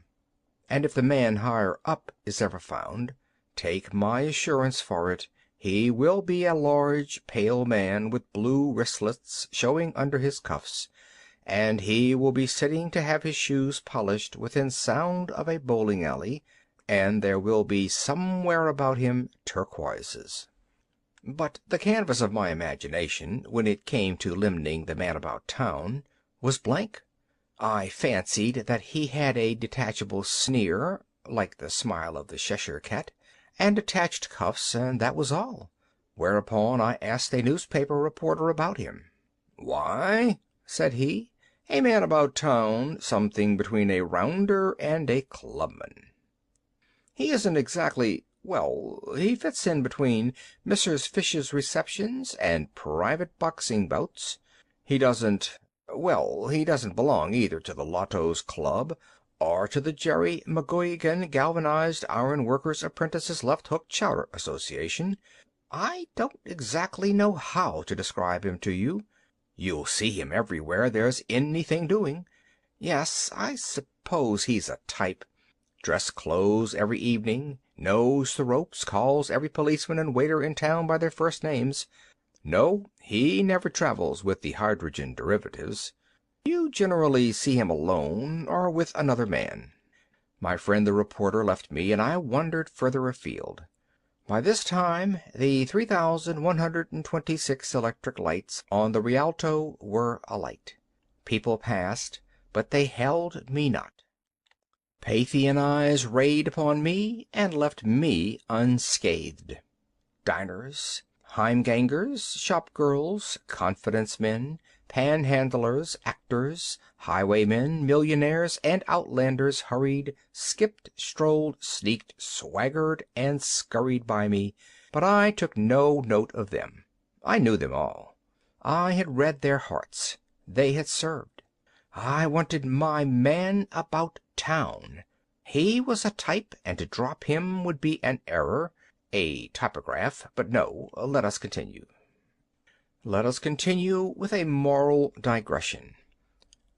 Speaker 1: And if the man higher up is ever found, take my assurance for it, he will be a large, pale man with blue wristlets showing under his cuffs, and he will be sitting to have his shoes polished within sound of a bowling alley, and there will be somewhere about him turquoises. But the canvas of my imagination, when it came to limning the man about town, was blank. I fancied that he had a detachable sneer, like the smile of the Cheshire cat, and attached cuffs, and that was all. Whereupon I asked a newspaper reporter about him. "Why," said he, "a man about town, something between a rounder and a clubman. He isn't exactly... well, he fits in between Mrs. Fish's receptions and private boxing bouts. He doesn't... well, he doesn't belong either to the Lotto's Club or to the Jerry McGuigan Galvanized Iron Workers Apprentices Left Hook Chowder Association. I don't exactly know how to describe him to you. You'll see him everywhere there's anything doing. Yes, I suppose he's a type. Dress clothes every evening, knows the ropes, calls every policeman and waiter in town by their first names. No, he never travels with the hydrogen derivatives. You generally see him alone or with another man. My friend the reporter left me, and I wandered further afield. By this time, the 3,126 electric lights on the Rialto were alight. People passed, but they held me not. Paphian eyes rayed upon me and left me unscathed. Diners, heimgangers, shopgirls, confidence men, panhandlers, actors, highwaymen, millionaires, and outlanders hurried, skipped, strolled, sneaked, swaggered, and scurried by me, but I took no note of them. I knew them all. I had read their hearts. They had served. I wanted my man about town. He was a type, and to drop him would be an error, a typograph, but no, let us continue. Let us continue with a moral digression.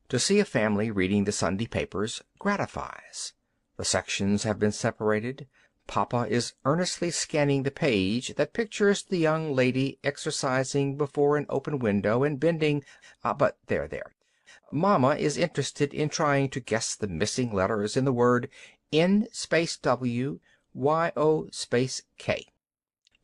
Speaker 1: To see a family reading the Sunday papers gratifies. The sections have been separated. Papa is earnestly scanning the page that pictures the young lady exercising before an open window and bending, but there. Mama is interested in trying to guess the missing letters in the word N space W Y O space K.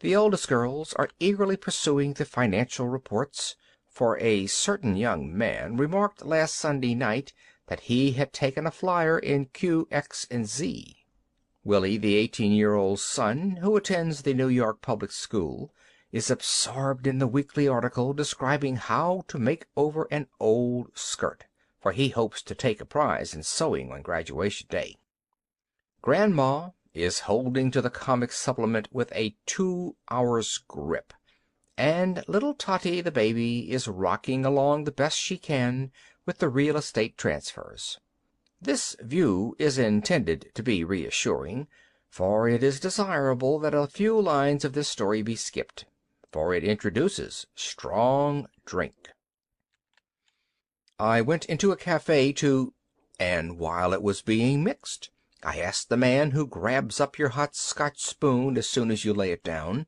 Speaker 1: The oldest girls are eagerly pursuing the financial reports, for a certain young man remarked last Sunday night that he had taken a flyer in Q, X, and Z. Willie, the 18-year-old son, who attends the New York public school, is absorbed in the weekly article describing how to make over an old skirt, for he hopes to take a prize in sewing on graduation day. Grandma is holding to the comic supplement with a 2-hour's grip, and little Tottie the baby is rocking along the best she can with the real estate transfers. This view is intended to be reassuring, for it is desirable that a few lines of this story be skipped, for it introduces strong drink. I went into a cafe and while it was being mixed, I asked the man who grabs up your hot Scotch spoon as soon as you lay it down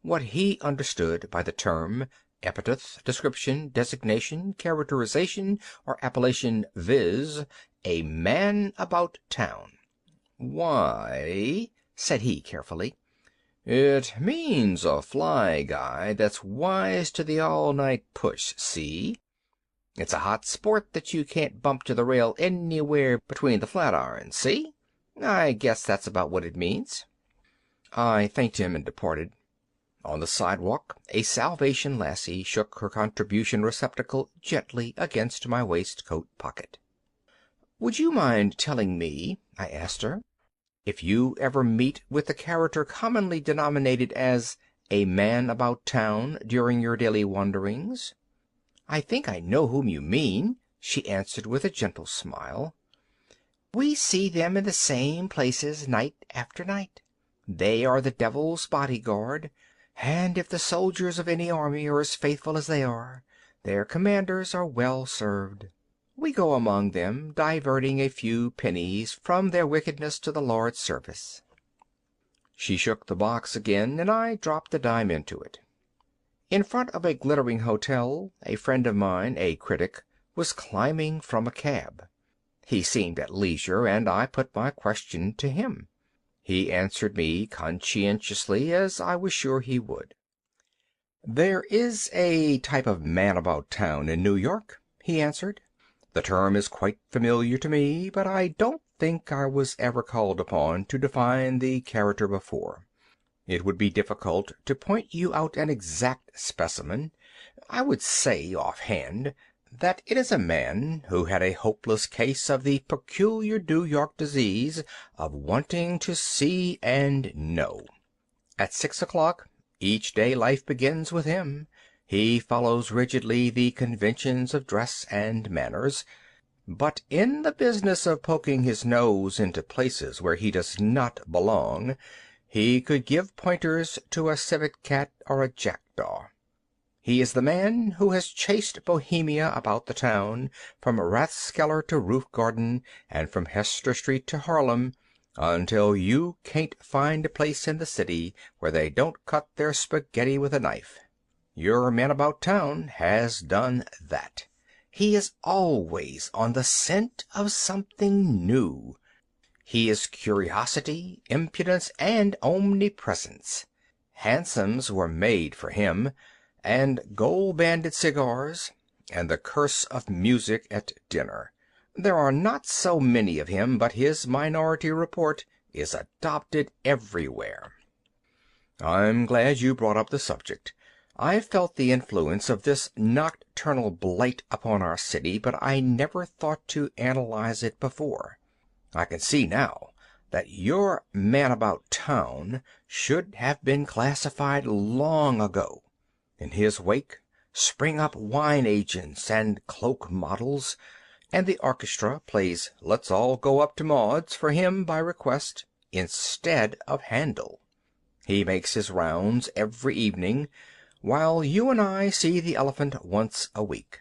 Speaker 1: what he understood by the term, epithet, description, designation, characterization, or appellation, viz., a man about town. "Why," said he carefully, "it means a fly guy that's wise to the all-night push, see? It's a hot sport that you can't bump to the rail anywhere between the flatirons, see? I guess that's about what it means." I thanked him and departed. On the sidewalk, a Salvation lassie shook her contribution receptacle gently against my waistcoat pocket. "Would you mind telling me," I asked her, "if you ever meet with the character commonly denominated as a man about town during your daily wanderings?" "I think I know whom you mean," she answered with a gentle smile. "We see them in the same places night after night. They are the devil's bodyguard, and if the soldiers of any army are as faithful as they are, their commanders are well served. We go among them, diverting a few pennies from their wickedness to the Lord's service." She shook the box again, and I dropped a dime into it. In front of a glittering hotel, a friend of mine, a critic, was climbing from a cab. He seemed at leisure, and I put my question to him. He answered me conscientiously, as I was sure he would. "There is a type of man about town in New York," he answered. "The term is quite familiar to me, but I don't think I was ever called upon to define the character before. It would be difficult to point you out an exact specimen. I would say, offhand, that it is a man who had a hopeless case of the peculiar New York disease of wanting to see and know. At 6 o'clock each day life begins with him. He follows rigidly the conventions of dress and manners, but in the business of poking his nose into places where he does not belong, he could give pointers to a civet cat or a jackdaw. He is the man who has chased Bohemia about the town, from Rathskeller to Roof Garden, and from Hester Street to Harlem, until you can't find a place in the city where they don't cut their spaghetti with a knife. Your man about town has done that. He is always on the scent of something new. He is curiosity, impudence, and omnipresence. Hansoms were made for him, and gold-banded cigars, and the curse of music at dinner. There are not so many of him, but his Minority Report is adopted everywhere. I'm glad you brought up the subject. I've felt the influence of this nocturnal blight upon our city, but I never thought to analyze it before. I can see now that your man about town should have been classified long ago. In his wake spring up wine agents and cloak models, and the orchestra plays Let's All Go Up to Maud's for him by request instead of Handel. He makes his rounds every evening, while you and I see the elephant once a week.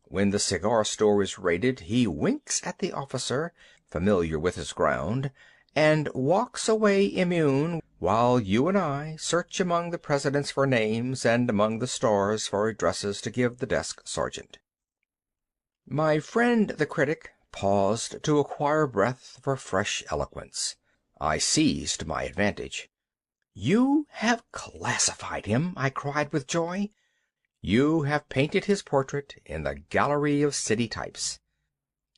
Speaker 1: When the cigar store is raided, he winks at the officer, familiar with his ground, and walks away immune, while you and I search among the presidents for names and among the stars for addresses to give the desk sergeant. My friend the critic paused to acquire breath for fresh eloquence. I seized my advantage. "You have classified him," I cried with joy. "You have painted his portrait in the gallery of city types.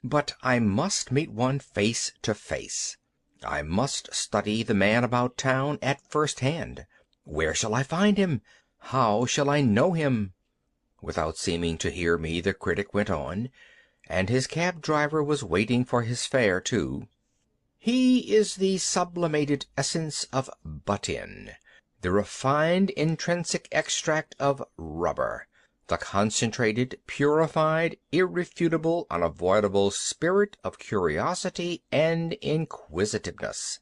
Speaker 1: But I must meet one face to face. I must study the man about town at first hand. Where shall I find him? How shall I know him?" Without seeming to hear me, the critic went on, and his cab driver was waiting for his fare, too. "He is the sublimated essence of butt-in, the refined intrinsic extract of rubber, the concentrated, purified, irrefutable, unavoidable spirit of curiosity and inquisitiveness.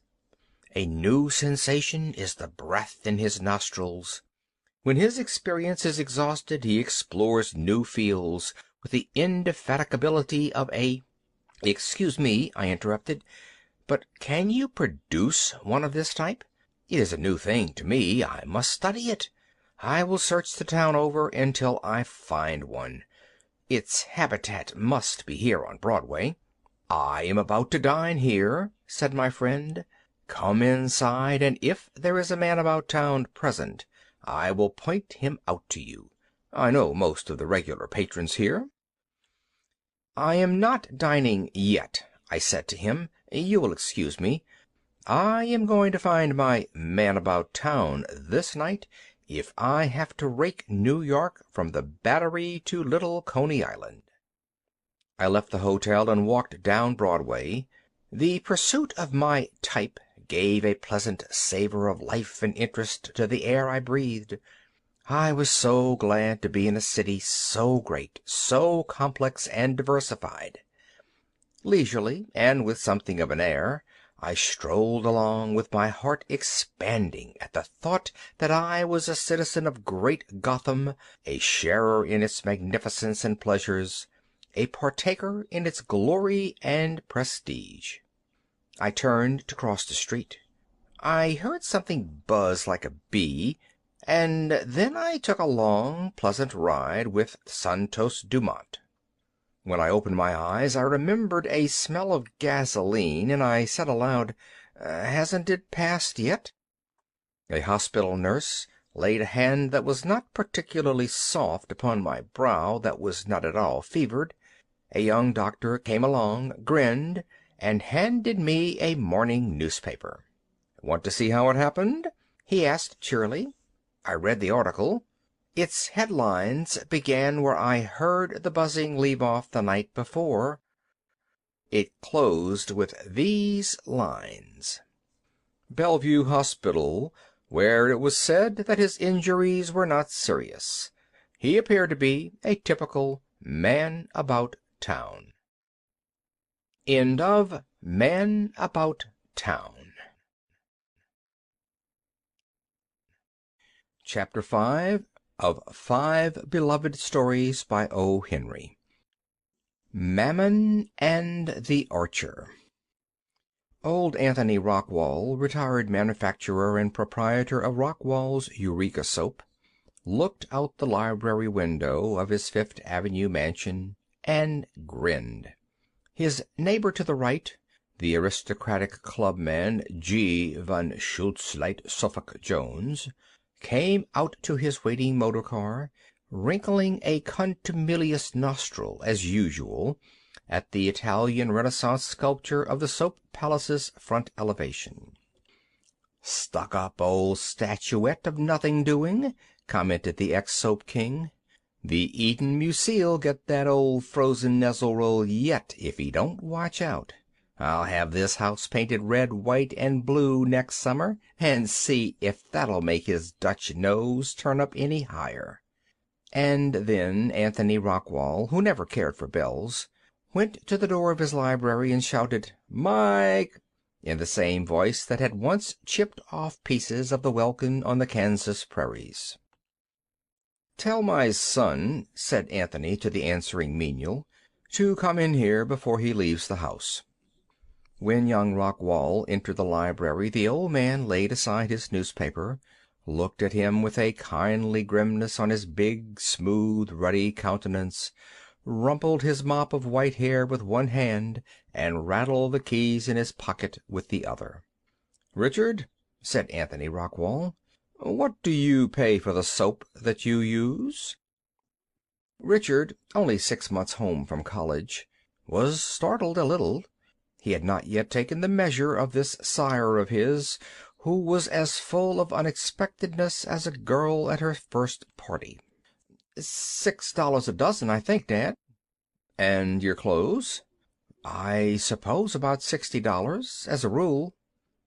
Speaker 1: A new sensation is the breath in his nostrils. When his experience is exhausted, he explores new fields with the indefatigability of a—" "Excuse me," I interrupted, "but can you produce one of this type? It is a new thing to me. I must study it. I will search the town over until I find one. Its habitat must be here on Broadway." "I am about to dine here," said my friend. "Come inside, and if there is a man about town present, I will point him out to you. I know most of the regular patrons here." "I am not dining yet," I said to him. "You will excuse me. I am going to find my man about town this night, if I have to rake New York from the Battery to Little Coney Island." I left the hotel and walked down Broadway. The pursuit of my type gave a pleasant savor of life and interest to the air I breathed. I was so glad to be in a city so great, so complex and diversified. Leisurely, and with something of an air, I strolled along, with my heart expanding at the thought that I was a citizen of great Gotham, a sharer in its magnificence and pleasures, a partaker in its glory and prestige. I turned to cross the street. I heard something buzz like a bee, and then I took a long, pleasant ride with Santos Dumont. When I opened my eyes, I remembered a smell of gasoline, and I said aloud, "Hasn't it passed yet?" A hospital nurse laid a hand that was not particularly soft upon my brow that was not at all fevered. A young doctor came along, grinned, and handed me a morning newspaper. "Want to see how it happened?" he asked cheerily. I read the article. Its headlines began where I heard the buzzing leave off the night before. It closed with these lines: "Bellevue Hospital, where it was said that his injuries were not serious. He appeared to be a typical man about town." End of Man About Town. Chapter 5. of 5 Beloved Stories by O. Henry. Mammon and the Archer. Old Anthony Rockwall, retired manufacturer and proprietor of Rockwall's Eureka Soap, looked out the library window of his Fifth Avenue mansion and grinned. His neighbor to the right, the aristocratic clubman G. von Schutzleit Suffolk Jones, came out to his waiting motor car, wrinkling a contumelious nostril, as usual, at the Italian Renaissance sculpture of the Soap Palace's front elevation. "Stuck-up old statuette of nothing doing," commented the ex-soap king. "The Eden Musee'll get that old frozen Nestle roll yet if he don't watch out. I'll have this house painted red, white, and blue next summer, and see if that'll make his Dutch nose turn up any higher." And then Anthony Rockwall, who never cared for bells, went to the door of his library and shouted, "Mike!" in the same voice that had once chipped off pieces of the welkin on the Kansas prairies. "Tell my son," said Anthony to the answering menial, "to come in here before he leaves the house." When young Rockwall entered the library, the old man laid aside his newspaper, looked at him with a kindly grimness on his big, smooth, ruddy countenance, rumpled his mop of white hair with one hand, and rattled the keys in his pocket with the other. "Richard," said Anthony Rockwall, "what do you pay for the soap that you use?" Richard, only 6 months home from college, was startled a little. He had not yet taken the measure of this sire of his, who was as full of unexpectedness as a girl at her first party. $6 a dozen, I think, Dad." "And your clothes?" "I suppose about $60, as a rule."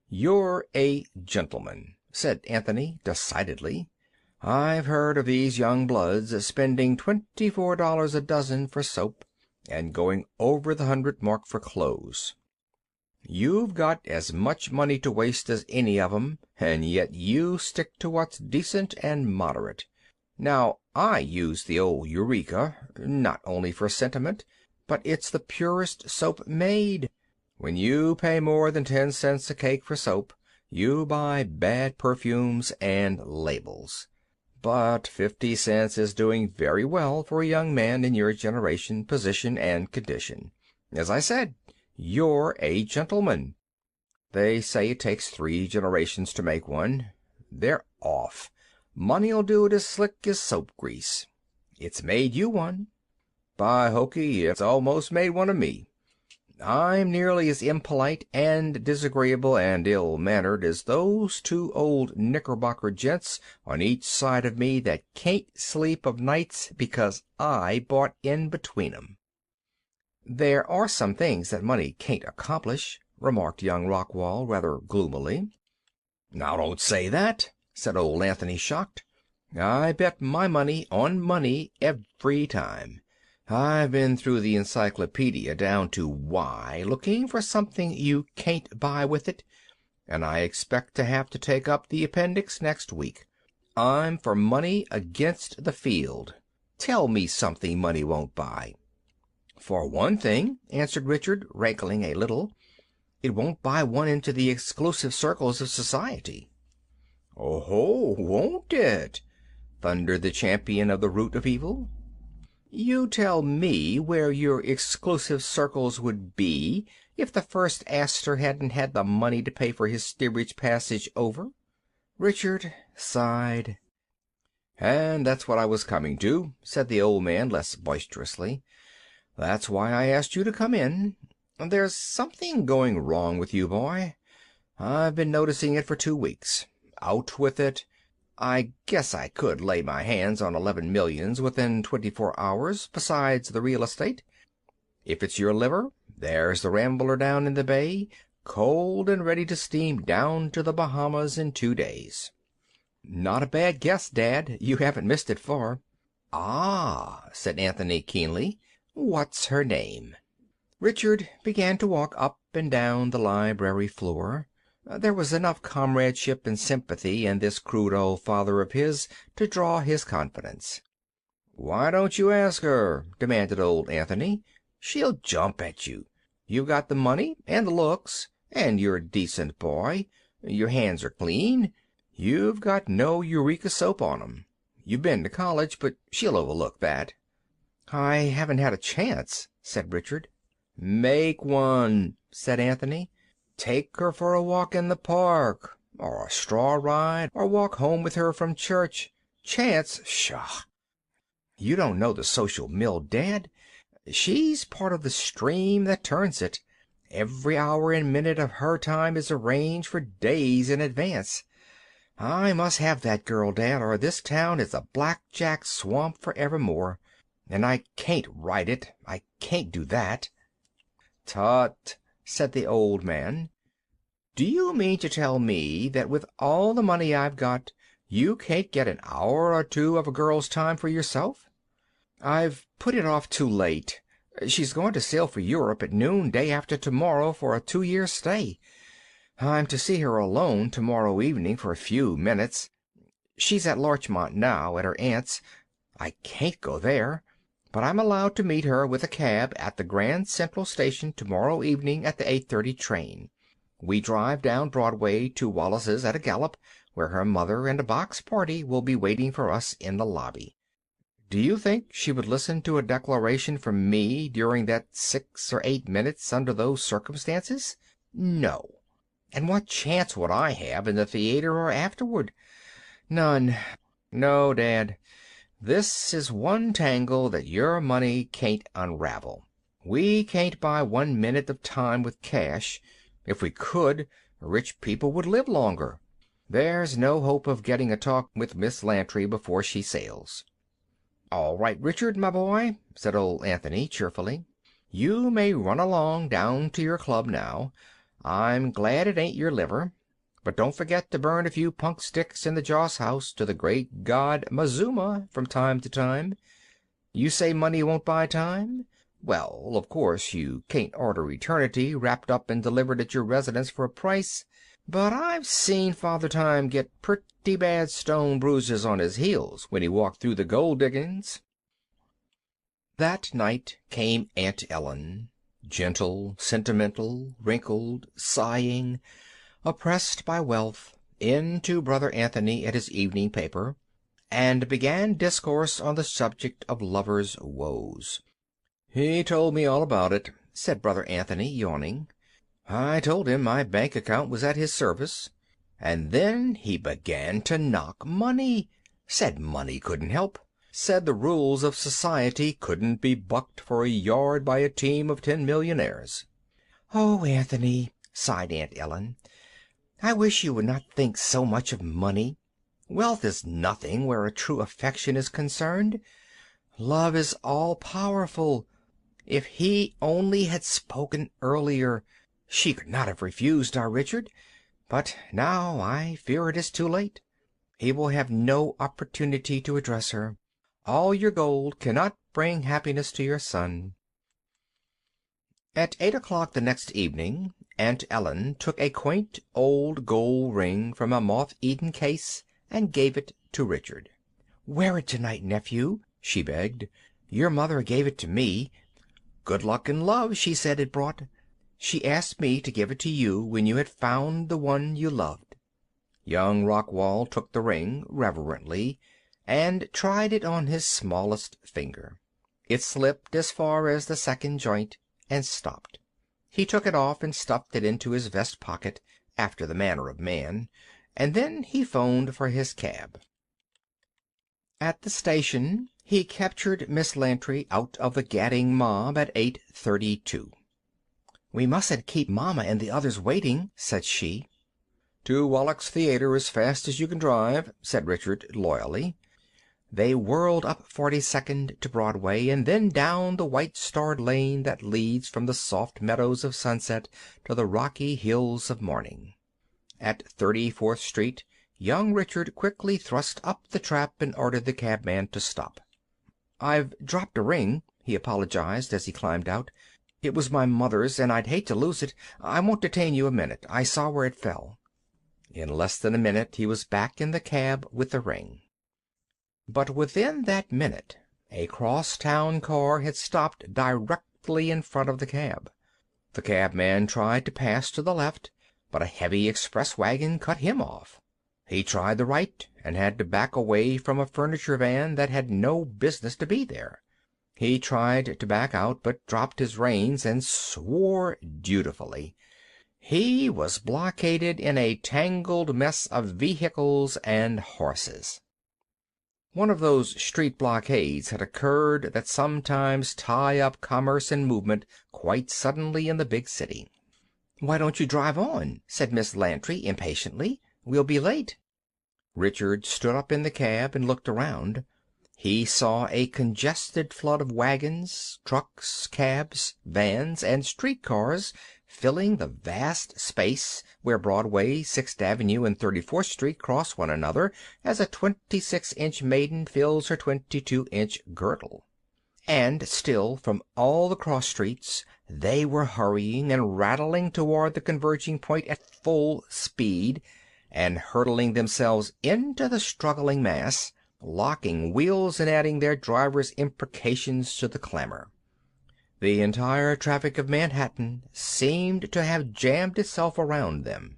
Speaker 1: "You're a gentleman," said Anthony decidedly. "I've heard of these young bloods spending $24 a dozen for soap, and going over the 100 mark for clothes. You've got as much money to waste as any of 'em, and yet you stick to what's decent and moderate. Now, I use the old Eureka, not only for sentiment, but it's the purest soap made. When you pay more than 10 cents a cake for soap, you buy bad perfumes and labels. But 50 cents is doing very well for a young man in your generation, position, and condition. As I said, you're a gentleman. They say it takes 3 generations to make one. They're off. Money'll do it as slick as soap grease. It's made you one. By hokey, it's almost made one of me. I'm nearly as impolite and disagreeable and ill-mannered as those 2 old Knickerbocker gents on each side of me that can't sleep of nights because I bought in between 'em." "There are some things that money can't accomplish," remarked young Rockwall rather gloomily. "Now don't say that," said old Anthony, shocked. "I bet my money on money every time. I've been through the encyclopedia down to Y, looking for something you can't buy with it, and I expect to have to take up the appendix next week. I'm for money against the field. Tell me something money won't buy." "For one thing," answered Richard, rankling a little, "it won't buy one into the exclusive circles of society." "Oh, won't it?" thundered the champion of the root of evil. "You tell me where your exclusive circles would be if the first Astor hadn't had the money to pay for his steerage passage over." Richard sighed. "And that's what I was coming to," said the old man less boisterously. "That's why I asked you to come in. There's something going wrong with you, boy. I've been noticing it for 2 weeks. Out with it. I guess I could lay my hands on 11 millions within 24 hours, besides the real estate. If it's your liver, there's the Rambler down in the bay, cold and ready to steam down to the Bahamas in 2 days." "Not a bad guess, Dad. You haven't missed it far." "Ah," said Anthony keenly. "What's her name?" Richard began to walk up and down the library floor. There was enough comradeship and sympathy in this crude old father of his to draw his confidence. "Why don't you ask her?" demanded old Anthony. "She'll jump at you. You've got the money and the looks, and you're a decent boy. Your hands are clean. You've got no Eureka soap on 'em. You've been to college, but she'll overlook that." "I haven't had a chance," said Richard. "Make one," said Anthony. "Take her for a walk in the park, or a straw ride, or walk home with her from church. Chance? Pshaw! You don't know the social mill, Dad. She's part of the stream that turns it. Every hour and minute of her time is arranged for days in advance. I must have that girl, Dad, or this town is a blackjack swamp forevermore. And I can't write it. I can't do that." "Tut," said the old man. "Do you mean to tell me that with all the money I've got, you can't get an hour or two of a girl's time for yourself?" "I've put it off too late. She's going to sail for Europe at noon day after tomorrow for a 2-year stay. I'm to see her alone tomorrow evening for a few minutes. She's at Larchmont now, at her aunt's. I can't go there, but I'm allowed to meet her with a cab at the Grand Central Station tomorrow evening at the 8:30 train. We drive down Broadway to Wallace's at a gallop, where her mother and a box party will be waiting for us in the lobby. Do you think she would listen to a declaration from me during that 6 or 8 minutes under those circumstances? No. And what chance would I have in the theater or afterward? None. No, Dad. This is one tangle that your money can't unravel. We can't buy 1 minute of time with cash. If we could, rich people would live longer. There's no hope of getting a talk with Miss Lantry before she sails." "All right, Richard, my boy," said old Anthony cheerfully. "You may run along down to your club now. I'm glad it ain't your liver. But don't forget to burn a few punk sticks in the joss house to the great god Mazuma from time to time. You say money won't buy time? Well, of course, you can't order eternity wrapped up and delivered at your residence for a price, but I've seen Father Time get pretty bad stone bruises on his heels when he walked through the gold diggings." That night came Aunt Ellen, gentle, sentimental, wrinkled, sighing, oppressed by wealth, in to Brother Anthony at his evening paper, and began discourse on the subject of lovers' woes. "He told me all about it," said Brother Anthony, yawning. "I told him my bank account was at his service. And then he began to knock money. Said money couldn't help. Said the rules of society couldn't be bucked for a yard by a team of 10 millionaires. "Oh, Anthony," sighed Aunt Ellen, "I wish you would not think so much of money. Wealth is nothing where a true affection is concerned. Love is all-powerful. If he only had spoken earlier, she could not have refused our Richard. But now I fear it is too late. He will have no opportunity to address her. All your gold cannot bring happiness to your son." At 8 o'clock the next evening, Aunt Ellen took a quaint old gold ring from a moth-eaten case and gave it to Richard. "Wear it tonight, nephew," she begged. "Your mother gave it to me. Good luck and love, she said it brought. She asked me to give it to you when you had found the one you loved." Young Rockwall took the ring reverently and tried it on his smallest finger. It slipped as far as the second joint and stopped. He took it off and stuffed it into his vest pocket, after the manner of man, and then he phoned for his cab. At the station he captured Miss Lantry out of the gadding mob at 8:32. "We mustn't keep Mama and the others waiting," said she. "To Wallack's Theater as fast as you can drive," said Richard loyally. They whirled up 42nd to Broadway, and then down the white-starred lane that leads from the soft meadows of sunset to the rocky hills of morning. At 34th Street, young Richard quickly thrust up the trap and ordered the cabman to stop. "I've dropped a ring," he apologized as he climbed out. It was my mother's, and I'd hate to lose it. I won't detain you a minute. I saw where it fell." In less than a minute he was back in the cab with the ring. But within that minute a cross-town car had stopped directly in front of the cab. The cabman tried to pass to the left, but a heavy express wagon cut him off. He tried the right, and had to back away from a furniture van that had no business to be there. He tried to back out, but dropped his reins and swore dutifully. He was blockaded in a tangled mess of vehicles and horses. One of those street blockades had occurred that sometimes tie up commerce and movement quite suddenly in the big city. "Why don't you drive on?" said Miss Lantry impatiently. "We'll be late." Richard stood up in the cab and looked around. He saw a congested flood of wagons, trucks, cabs, vans, and streetcars filling the vast space where Broadway, Sixth Avenue, and 34th Street cross one another as a 26-inch maiden fills her 22-inch girdle. And still, from all the cross streets, they were hurrying and rattling toward the converging point at full speed, and hurtling themselves into the struggling mass, locking wheels and adding their drivers' imprecations to the clamor. The entire traffic of Manhattan seemed to have jammed itself around them.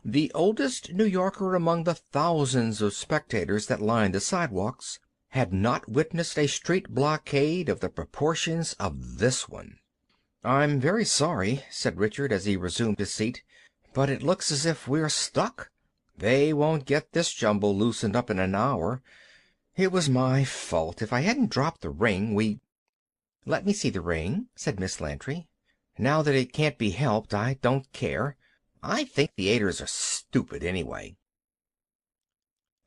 Speaker 1: The oldest New Yorker among the thousands of spectators that lined the sidewalks had not witnessed a street blockade of the proportions of this one. "I'm very sorry," said Richard as he resumed his seat, "but it looks as if we're stuck. They won't get this jumble loosened up in an hour. It was my fault. If I hadn't dropped the ring, we—" "Let me see the ring," said Miss Lantry. "Now that it can't be helped, I don't care. I think theaters are stupid, anyway."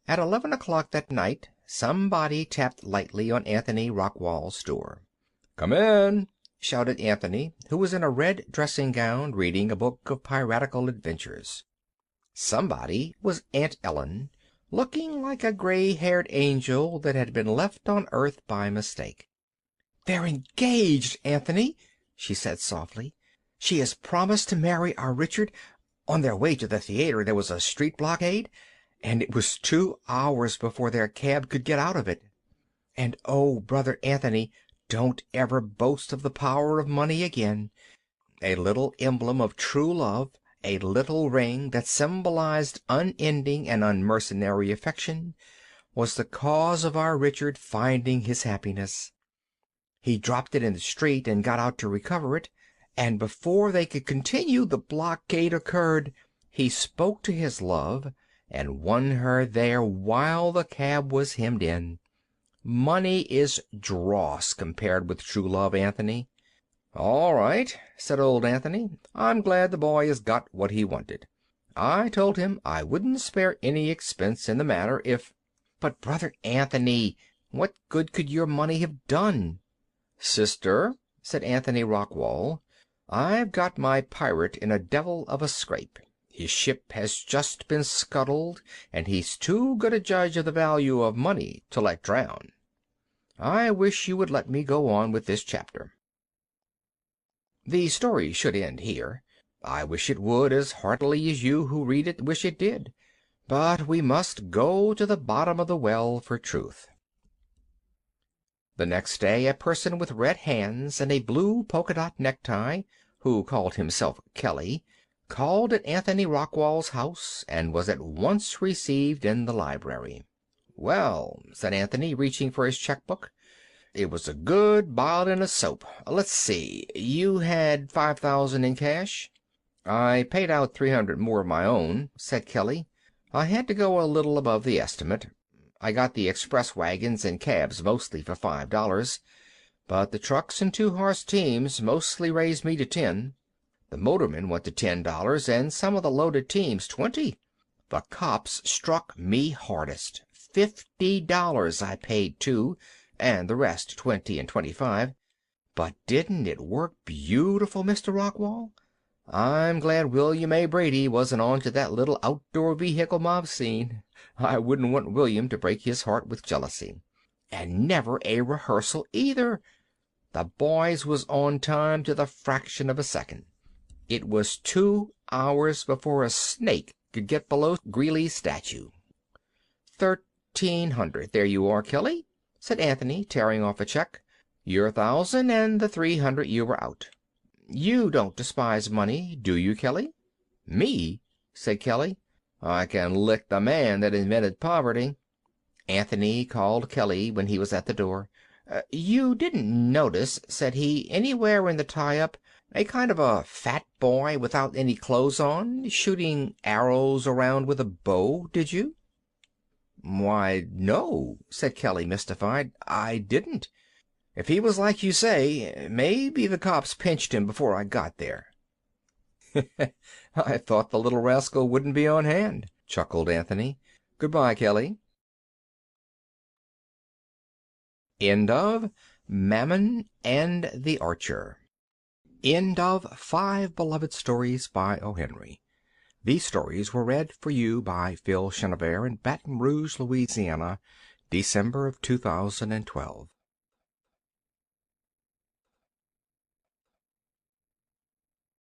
Speaker 1: At 11 o'clock that night somebody tapped lightly on Anthony Rockwall's door. "Come in," shouted Anthony, who was in a red dressing-gown reading a book of piratical adventures. Somebody was Aunt Ellen, looking like a gray-haired angel that had been left on Earth by mistake. "They're engaged, Anthony," she said softly. "She has promised to marry our Richard. On their way to the theater there was a street blockade, and it was 2 hours before their cab could get out of it. And oh, Brother Anthony, don't ever boast of the power of money again. A little emblem of true love, a little ring that symbolized unending and unmercenary affection, was the cause of our Richard finding his happiness. He dropped it in the street and got out to recover it, and before they could continue, the blockade occurred. He spoke to his love and won her there while the cab was hemmed in. Money is dross compared with true love, Anthony." "All right," said old Anthony. "I'm glad the boy has got what he wanted. I told him I wouldn't spare any expense in the matter if—" "But, Brother Anthony, what good could your money have done?" "Sister," said Anthony Rockwall, "I've got my pirate in a devil of a scrape. His ship has just been scuttled, and he's too good a judge of the value of money to let drown. I wish you would let me go on with this chapter. The story should end here. I wish it would as heartily as you who read it wish it did. But we must go to the bottom of the well for truth." The next day a person with red hands and a blue polka-dot necktie, who called himself Kelly, called at Anthony Rockwall's house and was at once received in the library. "Well," said Anthony, reaching for his checkbook, "it was a good bilin' of soap. Let's see, you had 5,000 in cash?" "I paid out 300 more of my own," said Kelly. "I had to go a little above the estimate. I got the express wagons and cabs mostly for $5, but the trucks and 2-horse teams mostly raised me to 10. The motormen wanted $10, and some of the loaded teams $20. The cops struck me hardest. $50 I paid too, and the rest 20 and 25. But didn't it work beautiful, Mr. Rockwall? I'm glad William A. Brady wasn't on to that little outdoor vehicle mob scene. I wouldn't want William to break his heart with jealousy. And never a rehearsal either. The boys was on time to the fraction of a second. It was 2 hours before a snake could get below Greeley's statue. 1,300. There you are, Kelly, said Anthony, tearing off a check. Your 1,000 and the 300 you were out. You don't despise money, do you, Kelly? Me? Said Kelly. I can lick the man that invented poverty. Anthony called Kelly when he was at the door. You didn't notice, said he, anywhere in the tie-up, a kind of a fat boy without any clothes on, shooting arrows around with a bow, did you? Why, no, said Kelly, mystified. I didn't. If he was like you say, maybe the cops pinched him before I got there. I thought the little rascal wouldn't be on hand, chuckled Anthony. Goodbye, Kelly. End of Mammon and the Archer. End of 5 beloved stories by O. Henry. These stories were read for you by Phil Chenevert in Baton Rouge, Louisiana, December of 2012.